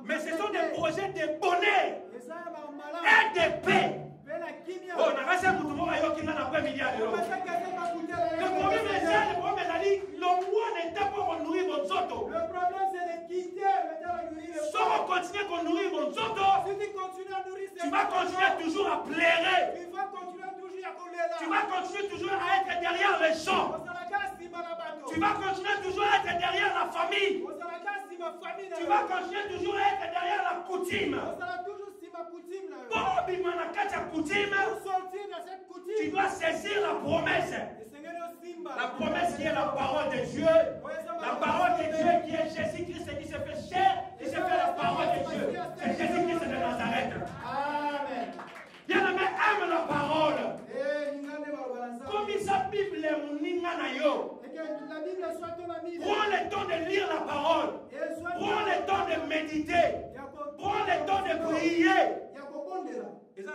Mais ce sont des projets de bonheur et de paix. Oh, on a rassé pour tout le monde qui n'a pas milliard d'euros. Le problème est ça, le problème est que l'envoi n'est pas pour nourrir mon zoto. Le problème c'est de quitter. Si on continue à nourrir mon zoto, tu vas continuer toujours à pleurer. Tu vas continuer toujours à être derrière les gens. Tu vas continuer toujours à être derrière la famille. Tu vas continuer toujours à être derrière la coutume. Tu dois saisir la promesse. La promesse qui est la parole de Dieu. La parole de Dieu qui est Jésus-Christ qui se fait chair, qui se fait la parole de Dieu. C'est Jésus-Christ de Nazareth. Amen. Bien-aimé, aime la parole. Comme sa Bible est la Bible soit ton ami. Prends le temps de lire la parole. Prends le temps de méditer. Prends le temps de prier. Il y a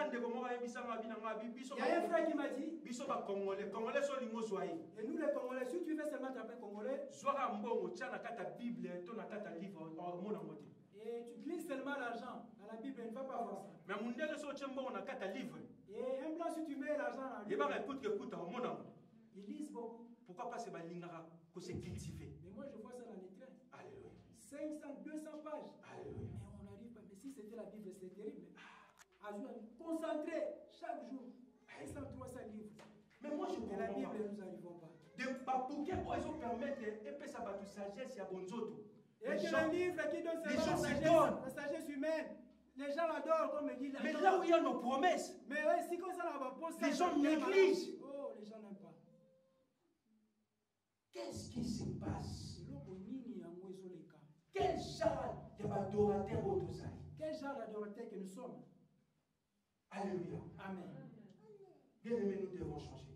un frère qui m'a dit, et nous les Congolais, si tu veux seulement t'appeler Congolais, et tu glisses seulement l'argent dans la Bible, il ne va pas voir ça. Et un blanc, si tu mets l'argent dans la Bible, ils lisent beaucoup. Pourquoi pas se balingara que c'est cultivé? Mais moi je vois ça dans les trains. Alléluia. 500, 200 pages. Alléluia. Mais on n'arrive pas. Mais si c'était la Bible, c'est terrible. Concentré chaque jour. 100, 300 livres. Mais moi je comprends pas. La Bible, nous n'arrivons pas. De papouquer, ils ont permettre et puis ça va de sagesse, il y a bonzoto. Et que le livre qui donne les gens la sagesse humaine. Les gens l'adorent comme il dit. Mais là où il y a nos promesses, mais si comme ça, on va poser. Les gens négligent. Oh, les gens n'aiment pas. Qu'est-ce qui se passe? Quel genre d'adorateur au Tosaï? Quel genre d'adorateur que nous sommes? Alléluia. Amen. Bien aimé, nous devons changer.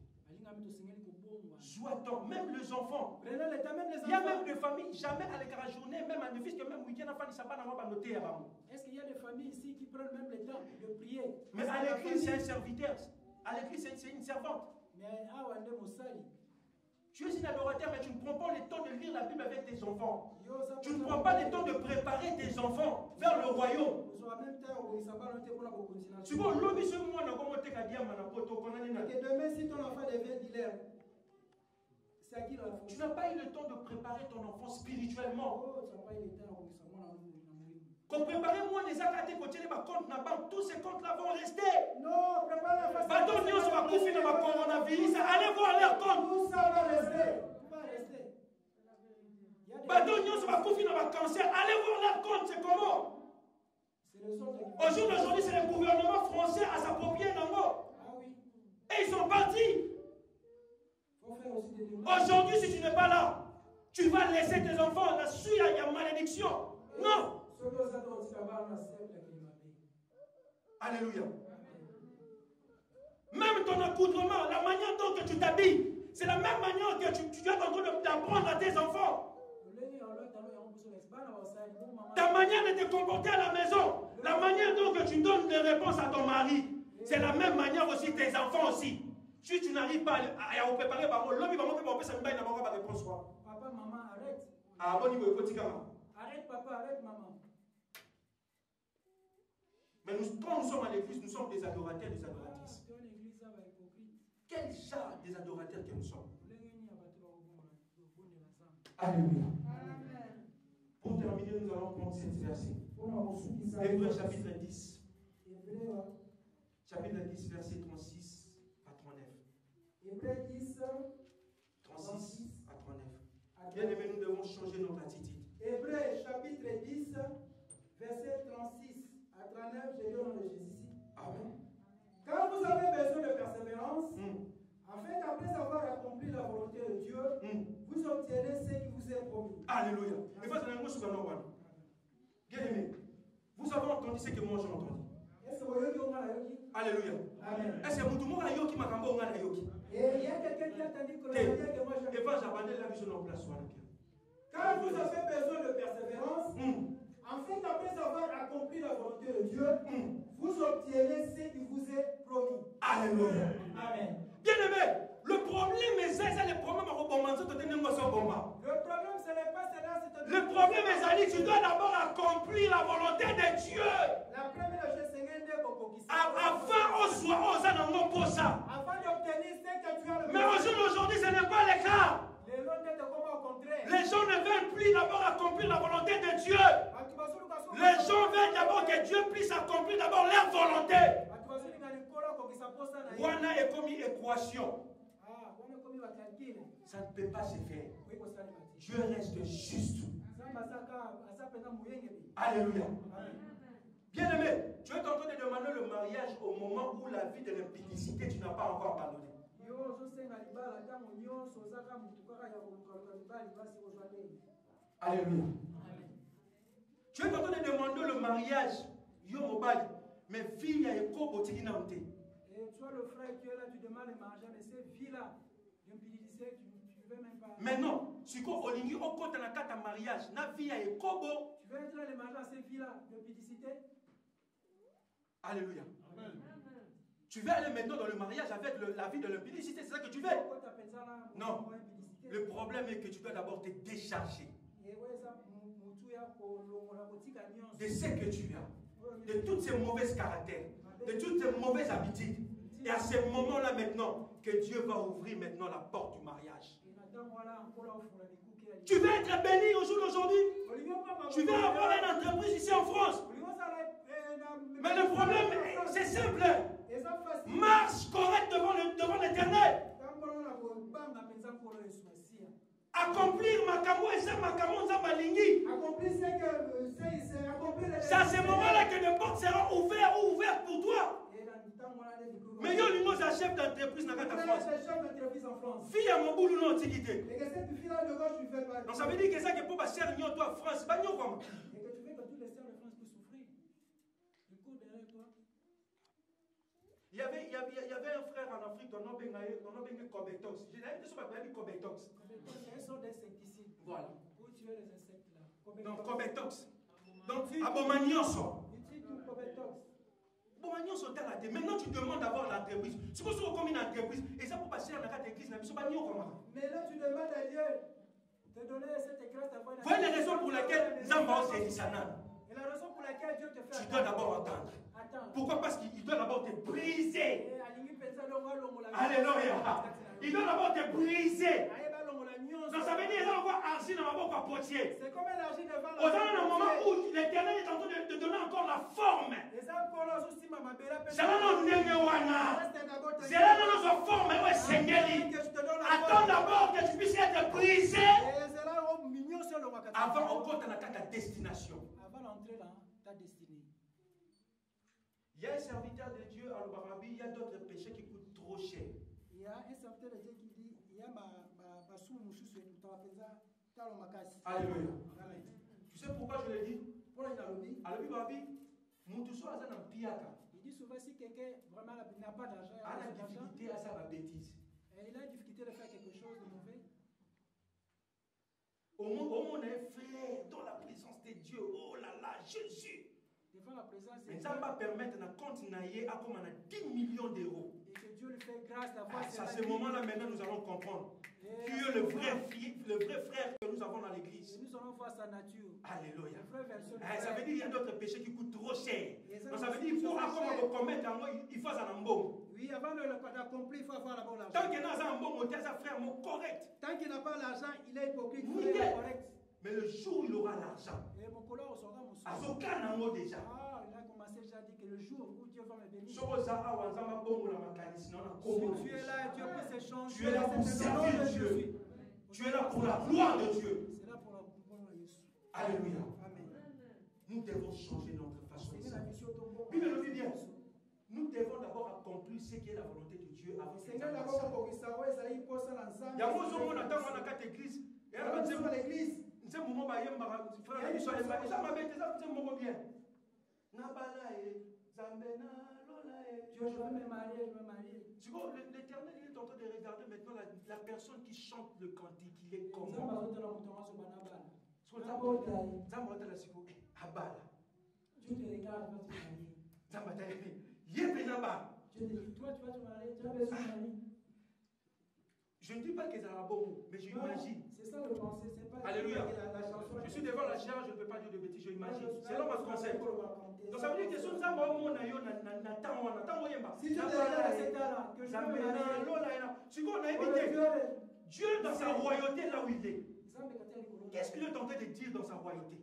Soit-on, même les enfants. Il y a même des familles, jamais à la journée, même à ne fils que même week-end, à ça pas noter avant. Est-ce qu'il y a des familles ici qui prennent même le temps de prier? Mais à l'église, c'est un serviteur. À l'église, c'est une servante. Mais tu es un adorateur, mais tu ne prends pas le temps de lire la Bible avec tes enfants. Tu ne prends pas le temps de préparer tes enfants vers le royaume. Tu vois, l'homme, c'est moi, on a commenté qu'à dire, que demain, si ton enfant devient dealer, c'est à qui la faute? Tu n'as pas eu le temps de préparer ton enfant spirituellement. Oh, tu n'as pas eu le temps. Qu'on préparer-moi les actes à côté de ma compte, tous ces comptes-là vont rester. Non, prépare la face. Allez voir leur compte. Tout ça va rester. Va rester. Allez voir leur compte, c'est comment? Au jour d'aujourd'hui, c'est le gouvernement français à s'approprier d'un mot. Ah oui. Et ils sont partis. Aujourd'hui, si tu n'es pas là, tu vas laisser tes enfants là-dessus, il y a malédiction. Non. Alléluia. Même ton accoutrement, la manière dont tu t'habilles, c'est la même manière que tu dois d'apprendre à tes enfants. Ta manière de te comporter à la maison, la manière dont tu donnes des réponses à ton mari, c'est la même manière aussi tes enfants aussi. Si tu n'arrives pas à préparer, l'homme va montrer ça ne va pas réponse. Papa, maman, arrête. Ah bon, il faut écouter. Arrête, papa, arrête, maman. Mais quand nous sommes à l'église, nous sommes des adorateurs, des adoratrices. Quel genre des adorateurs que nous sommes? Alléluia. Pour terminer, nous allons prendre cette verset. Hébreux chapitre 10. Chapitre 10, verset 36 à 39. Hébreux 10, 36 à 39. Bien aimé, nous devons changer notre attitude. Hébreux chapitre 10, verset 36 à 39, je lis au nom de Jésus ici. Amen. Quand vous avez besoin de persévérance, afin qu'après avoir accompli la volonté de Dieu, vous obtiendrez ce qui vous est promis. Alléluia. Bien aimé, vous avez entendu ce que moi j'ai entendu. Alléluia. Est-ce que vous avez entendu et il y a quelqu'un qui a entendu que moi j'ai entendu. Quand vous avez besoin de persévérance, afin qu'après avoir accompli la volonté de Dieu, vous obtiendrez ce qui vous est promis. Alléluia. Amen. Bien aimé, le problème est ça, c'est le problème à Le problème, ce n'est pas cela, c'est le problème est ça, tu dois d'abord accomplir la volonté de Dieu. La première chose, c'est avant on soit aux animaux pour ça. Afin d'obtenir ce que tu as le mais aujourd'hui, ce n'est pas le cas. Les gens ne veulent plus d'abord accomplir la volonté de Dieu. Les gens veulent d'abord que Dieu puisse accomplir d'abord leur volonté. Wana est comme une équation. Ça ne peut pas se faire. Dieu reste juste. Alléluia. Bien aimé, tu es en train de demander le mariage au moment où la vie de l'impudicité, tu n'as pas encore pardonné. Alléluia. Tu es en train de demander le mariage, mais fille a écho au et toi le frère qui est là, tu demandes le mariage, mais ces filles-là, l'impudicité, tu Mais non, si vous olingi au compte na kata mariage, na vie ya ekobo. Tu veux être dans les mariages ces filles-là de publicité? Alléluia. Amen. Tu veux aller maintenant dans le mariage avec la vie de l'impudicité, c'est ça que tu veux? Non. Le problème est que tu dois d'abord te décharger de ce que tu as, de toutes ces mauvaises caractères, de toutes ces mauvaises habitudes. Et à ce moment-là maintenant, que Dieu va ouvrir maintenant la porte du mariage. Tu veux être béni au jour d'aujourd'hui? Tu veux avoir une entreprise ici en France? Mais le problème, c'est simple. Marche correct devant l'Éternel. Accomplir Makamo et ça Makamo Zabalingi. C'est à ce moment-là que les portes seront ouvertes pour toi. Mais yo l'immense chef d'entreprise dans la France. Fille à mon boulot non antiquité. Donc ça veut dire que ça que pour passer à toi France, pas nous comment. Et que tu veux que tous les sœurs de France puissent souffrir. Du coup derrière toi. Il y avait un frère en Afrique, on a bien Cobetox. J'ai dit ce qu'on appelle Cobetox. C'est un sort d'insecticide. Voilà. Pour tuer les insectes là. Donc Cobetox. Donc Abomagnoso. Utilise tout Cobetox. Maintenant tu demandes d'avoir l'entreprise. Si vous avez comme une entreprise, et ça pour passer dans la église, mais là tu demandes à Dieu de donner cette grâce d'avoir une. Voyez les raisons pour lesquelles Zamba s'est dit ça. Et la raison pour laquelle Dieu te fait. Tu dois d'abord entendre. Pourquoi? Parce qu'il doit d'abord te briser. Alléluia. Il doit d'abord te briser. Donc ça veut dire qu'on va argile dans ma boca potier. C'est comme l'argile devant la. Au un moment où l'Éternel est en train de te donner encore la forme. C'est là non nénéwana. C'est là non notre forme ouais Seigneur. Attends d'abord que tu puisses être brisé. Avant au compte ta destination. Avant d'entrer dans ta destinée. Il y a un serviteur de Dieu à l'Obarabi, il y a d'autres péchés qui coûtent trop cher. Il y a un serviteur de Dieu qui dit, il y a ma sous-mouchou sur une Alléluia. Tu sais pourquoi je le dis? Pour les Alobi. Alobi Babi, Moutousso a un piaka. Il dit souvent si quelqu'un vraiment n'a pas d'argent, il a la difficulté à sa bêtise. Et il a une difficulté de faire quelque chose de mauvais. Au monde est frère dans la présence de Dieu. Oh là là, Jésus. Devant la présence de Dieu. Mais ça va permettre de continuer à comme on a 10 millions d'euros. Et que Dieu lui fait grâce d'avoir. À ce moment-là, maintenant, nous allons comprendre. Tu es le vrai frère que nous avons dans l'église. Nous allons voir sa nature. Alléluia. Ça veut dire qu'il y a d'autres péchés qui coûtent trop cher. Donc ça veut dire qu'il faut commettre il faut un bon. Oui, avant d'accomplir, il faut avoir d'abord l'argent. Tant qu'il n'a pas un bon, il un frère correct. Tant qu'il n'a pas l'argent, il est hypocrite. Il est correct. Mais le jour où il aura l'argent, et mon collègue sera mon à ce cas déjà. Ah, il a commencé déjà à dire que le jour où Dieu va me bénir. Si tu es là, Dieu peut s'échanger. Tu es là pour servir Dieu. Tu es là pour la gloire de Dieu. C'est là pour la gloire de Jésus. Alléluia. Amen. Nous devons changer notre façon de servir. Bible nous dit bien. Nous devons d'abord accomplir ce qui est la volonté de Dieu avant que Seigneur d'abord pour savoir ça il pose l'ensemble. Il y a beaucoup de monde attend on a quatre églises. Et alors on dit l'église. Nous moment ba yemba frère na biso yemba ça m'a bête ça c'est mon bien. Na bala e zambena lola e. Dieu je vais me marier, je vais me marier. Tu vois l'Éternel il est en train de regarder maintenant la personne qui chante le cantique, il est comment. Dieu te regarde quand tu es marié. Dieu te regarde. Toi, tu vas te marier, tu as besoin de marier. Je ne dis pas que c'est un bon, mais j'imagine. C'est ça le pensée, c'est pas. Alléluia. Je suis devant la chair, je ne peux pas dire de bêtises, j'imagine. C'est là mon concept. Donc ça veut dire que si nous avons mon aïe, si tu regardes cet art-là, que je vais me marier. Dieu dans sa royauté là où il est. Qu'est-ce qu'il est en train de dire dans sa royauté?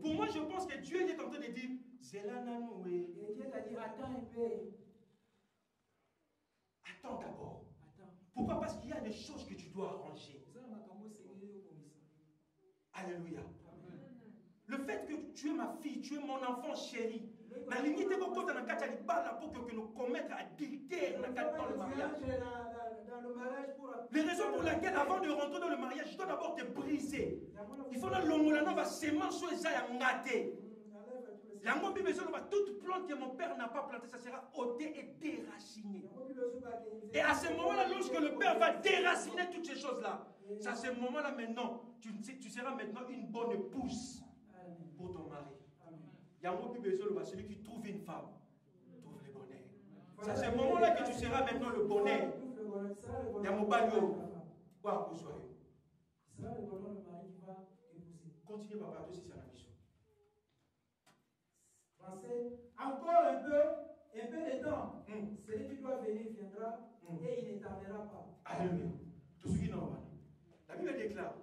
Pour moi, je pense que Dieu est en train de dire, c'est là nous. Et Dieu t'a dit, attends un peu. Attends d'abord. Pourquoi? Parce qu'il y a des choses que tu dois arranger. Alléluia. Le fait que tu es ma fille, tu es mon enfant chéri. La limite est pour que nous commettions adultère dans le mariage. Les raisons pour lesquelles, avant de rentrer dans le mariage, je dois d'abord te briser. Il faut que l'homme va s'aimer sur les aïe. Toute plante que mon père n'a pas plantée, ça sera ôté et déraciné. Et à ce moment-là, lorsque le père va déraciner toutes ces choses-là, c'est à ce moment-là maintenant, tu seras maintenant une bonne épouse pour ton mari. Il y a un mot besoin, celui qui trouve une femme, trouve le bonheur. C'est à ce moment-là que tu seras maintenant le bonheur. Il y a mon bagnot. Continue, papa, toi aussi c'est la mission. Encore un peu de temps. Celui qui doit venir viendra et il ne tardera pas. Alléluia. Tout ce qui est normal. La Bible déclare.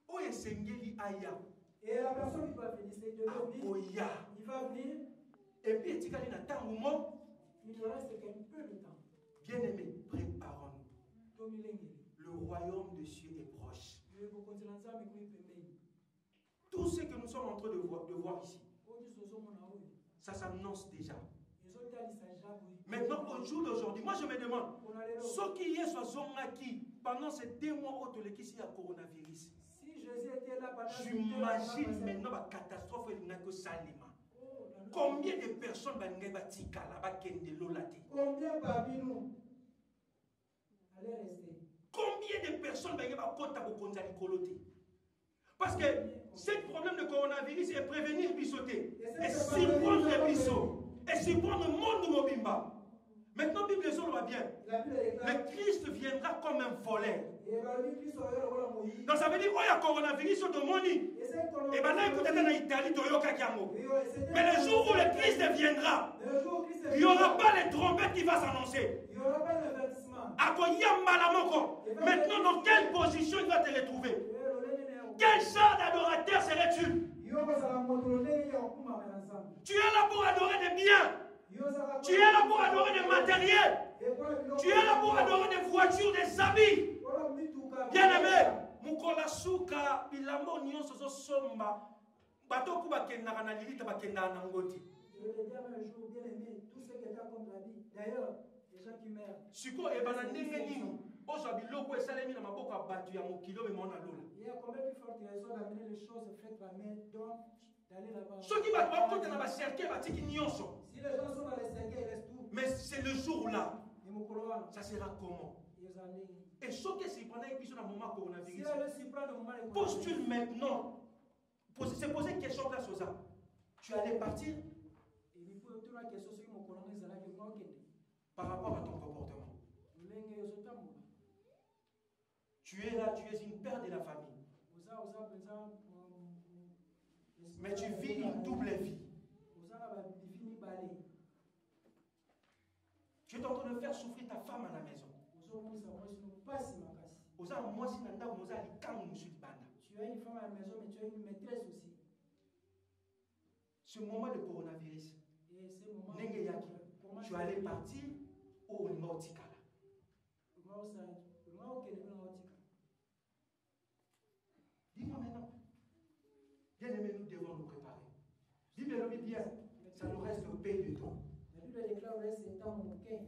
Oh, et Sengeli Aya. Et la personne qui va venir, c'est de venir. Il va venir. Et puis, il ne reste qu'un peu de temps. Bien-aimés, préparons-nous. Le royaume de Dieu est proche. Tout ce que nous sommes en train de voir ici, ça s'annonce déjà. Maintenant, au jour d'aujourd'hui, moi je me demande, ce qui est acquis pendant ces 2 mois où il y a coronavirus, j'imagine maintenant la catastrophe est que Salima. Combien de personnes vont être combien parmi nous allez rester? Combien de personnes vont être parce que ce problème de coronavirus est prévenir bisoter. Et surprendre les bisous. Et surprendre le monde de Mobimba. Maintenant, la Bible va bien. Mais Christ viendra comme un voleur. Donc ça veut dire, oh, il y a coronavirus de Moni. Et maintenant, écoutez, en Italie, mais le jour où le Christ viendra, il n'y aura pas les trompettes qui vont s'annoncer. Il n'y aura pas d'avertissement. Maintenant, dans quelle position il va te retrouver? Quel genre d'adorateur serais-tu? Tu es là pour adorer des biens. Tu es là pour adorer des matériels. Tu es là pour adorer des voitures, des habits. Bien-aimé, Mukola Suka, Bilamo Nyonso Somba, Batoku Bakenda na Lilita Bakenda na Ngoti. Je vais le dire un jour, bien-aimé, tous ceux qui étaient comme la vie. D'ailleurs, les gens qui meurent. Suko Ebanandenge Nini. Il y a combien plus forte raison d'amener les choses faites par main, donc d'aller là-bas. Si les gens sont dans les cercueils, ils restent tout. Mais c'est le jour-là. Ça sera comment? Et ce qui est pendant que le moment coronavirus, postule maintenant. C'est poser une question là sur ça. Tu allais partir par rapport à ton comportement. Tu es là, tu es une père de la famille. Mais tu vis une double vie. Tu es en train de faire souffrir ta femme à la maison. Tu as une femme à la maison, mais tu as une maîtresse aussi. Ce moment de coronavirus, tu allais partir au Nautica. Dis-moi maintenant. Bien aimé, nous devons nous préparer. Dis-moi bien, ça nous reste au pays de temps. La Bible déclare au reste du temps mon cœur.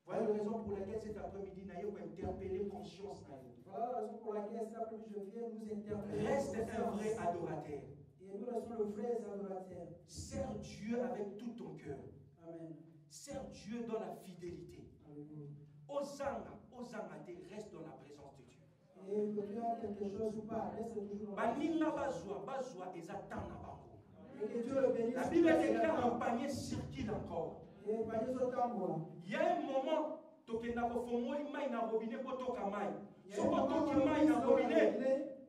Voilà la raison pour laquelle cet après-midi, nous avons interpellé conscience. Voilà la raison pour laquelle cet après-midi, je viens nous interpeller. Reste un vrai adorateur. Et nous restons le vrai adorateur. Sers Dieu avec tout ton cœur. Amen. Sers Dieu dans la fidélité. Osanga, reste dans la présence de Dieu. Et que tu as quelque chose ou pas, reste toujours dans la La Bible déclare un panier circule encore. Il y a un moment, tu as un robinet pour toka mai. Si tu as un robinet,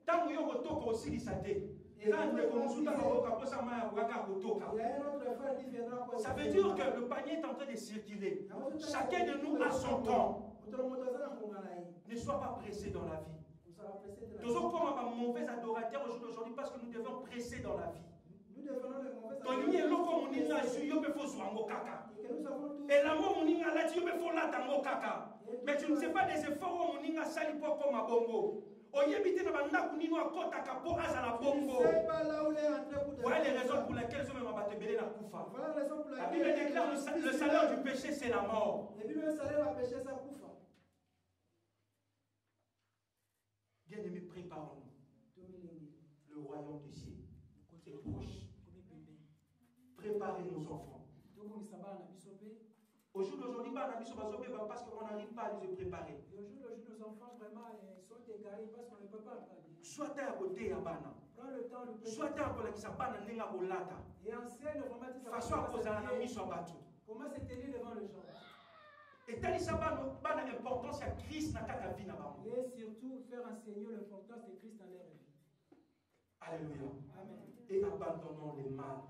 tant que tu as aussi ça veut dire que le panier est en train de circuler. Chacun de nous a son temps. Ne sois pas pressé dans la vie. Nous sommes comme un mauvais adorateur aujourd'hui parce que nous devons presser dans la vie. Et l'amour, mais tu ne sais pas des efforts où on a sali pour comme un bongo. Voilà les raisons pour lesquelles je me battre la koufa. La Bible déclare le salaire du péché, c'est la mort. Bien-aimés, préparons-nous. Le royaume des cieux est proche. préparer nos enfants. Au jour d'aujourd'hui, parce qu'on n'arrive pas à les préparer. Nos enfants vraiment sont égarés parce qu'on ne peut pas. Soit à côté à Bana. Soit à côté qui s'abana n'enga bolata. Et enseigne vraiment façon à cause de la mise en bateau. Comment se tenir devant les gens. Et tel sabana pas l'importance à Christ dans ta vie là-bas. Et surtout faire enseigner l'importance de Christ dans leur vie. Alléluia. Amen. Et abandonnons les mal.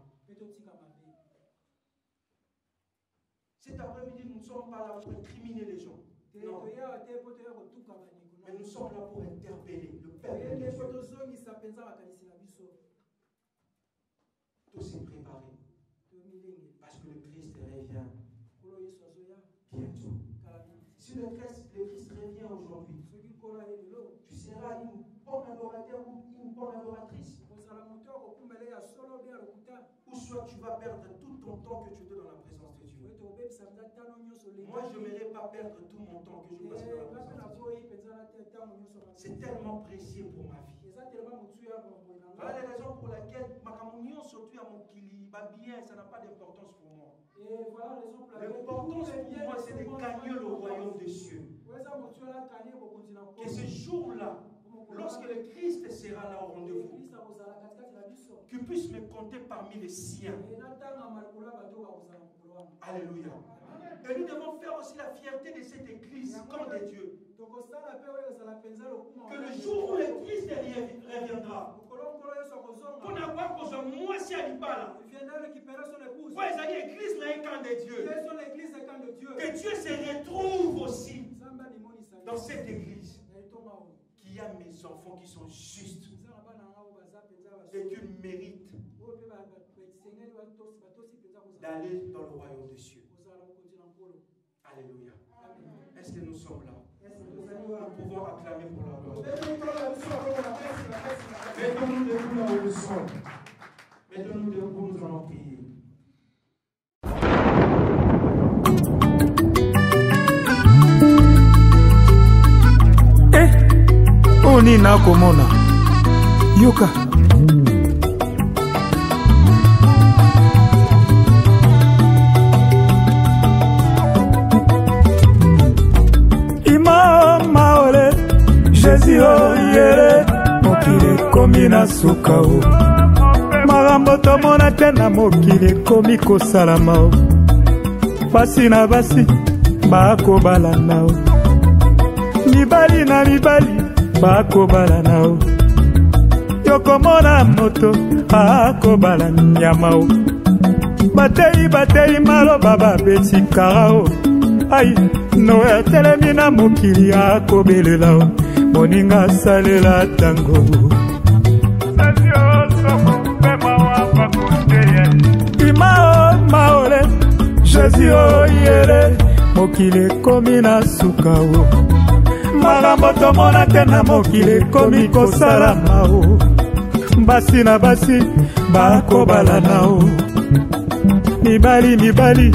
Cet après-midi, nous ne sommes pas là pour incriminer les gens. Non. Mais nous sommes là pour interpeller le Père. Tout s'est préparé. Parce que le Christ revient bientôt. Si le Christ revient aujourd'hui, tu seras une bonne adorateur ou une bonne adoratrice. Ou soit tu vas perdre tout ton temps que tu donnes dans la présence de Dieu. Moi, je n'aimerais pas perdre tout mon temps que je passe dans la présence de Dieu. C'est tellement précieux pour ma vie. Voilà les raisons pour lesquelles ma communion surtout à mon kili, bien, ça n'a pas d'importance pour moi. L'importance pour moi, c'est de gagner le royaume des cieux. Que ce jour-là, lorsque le Christ sera là au rendez-vous, qu'il puisse me compter parmi les siens. Alléluia. Et nous devons faire aussi la fierté de cette église, comme de Dieu. Que le jour où le Christ reviendra, pour n'avoir besoin de moi, si elle n'est pas là. Pour les l'église n'est un camp de Dieu. Que Dieu se retrouve aussi dans cette église. Qu'il y a mes enfants qui sont justes et qui méritent d'aller dans le royaume des cieux. Alléluia. Est-ce que nous sommes là? Nous pouvons acclamer pour la gloire. Mettons-nous debout là où nous sommes. Mettons-nous debout, nous allons prier. Nina komona yoka imama ole Jésus oyere mokili komi na suka o makambo tomona te na mokili komi kosalama o pasi na basi bakobalana o mibali na mibali bakobala nao yokomona moto akobala nyama o batei maloba babetikaka o ai no etelemi na mokili akobelela o moninga asalela tango imao maole Jésus oyele mokili ekomi na suka o makambo tomona te na mokili ekomi kosalama o basi na basi bakobalana o mibali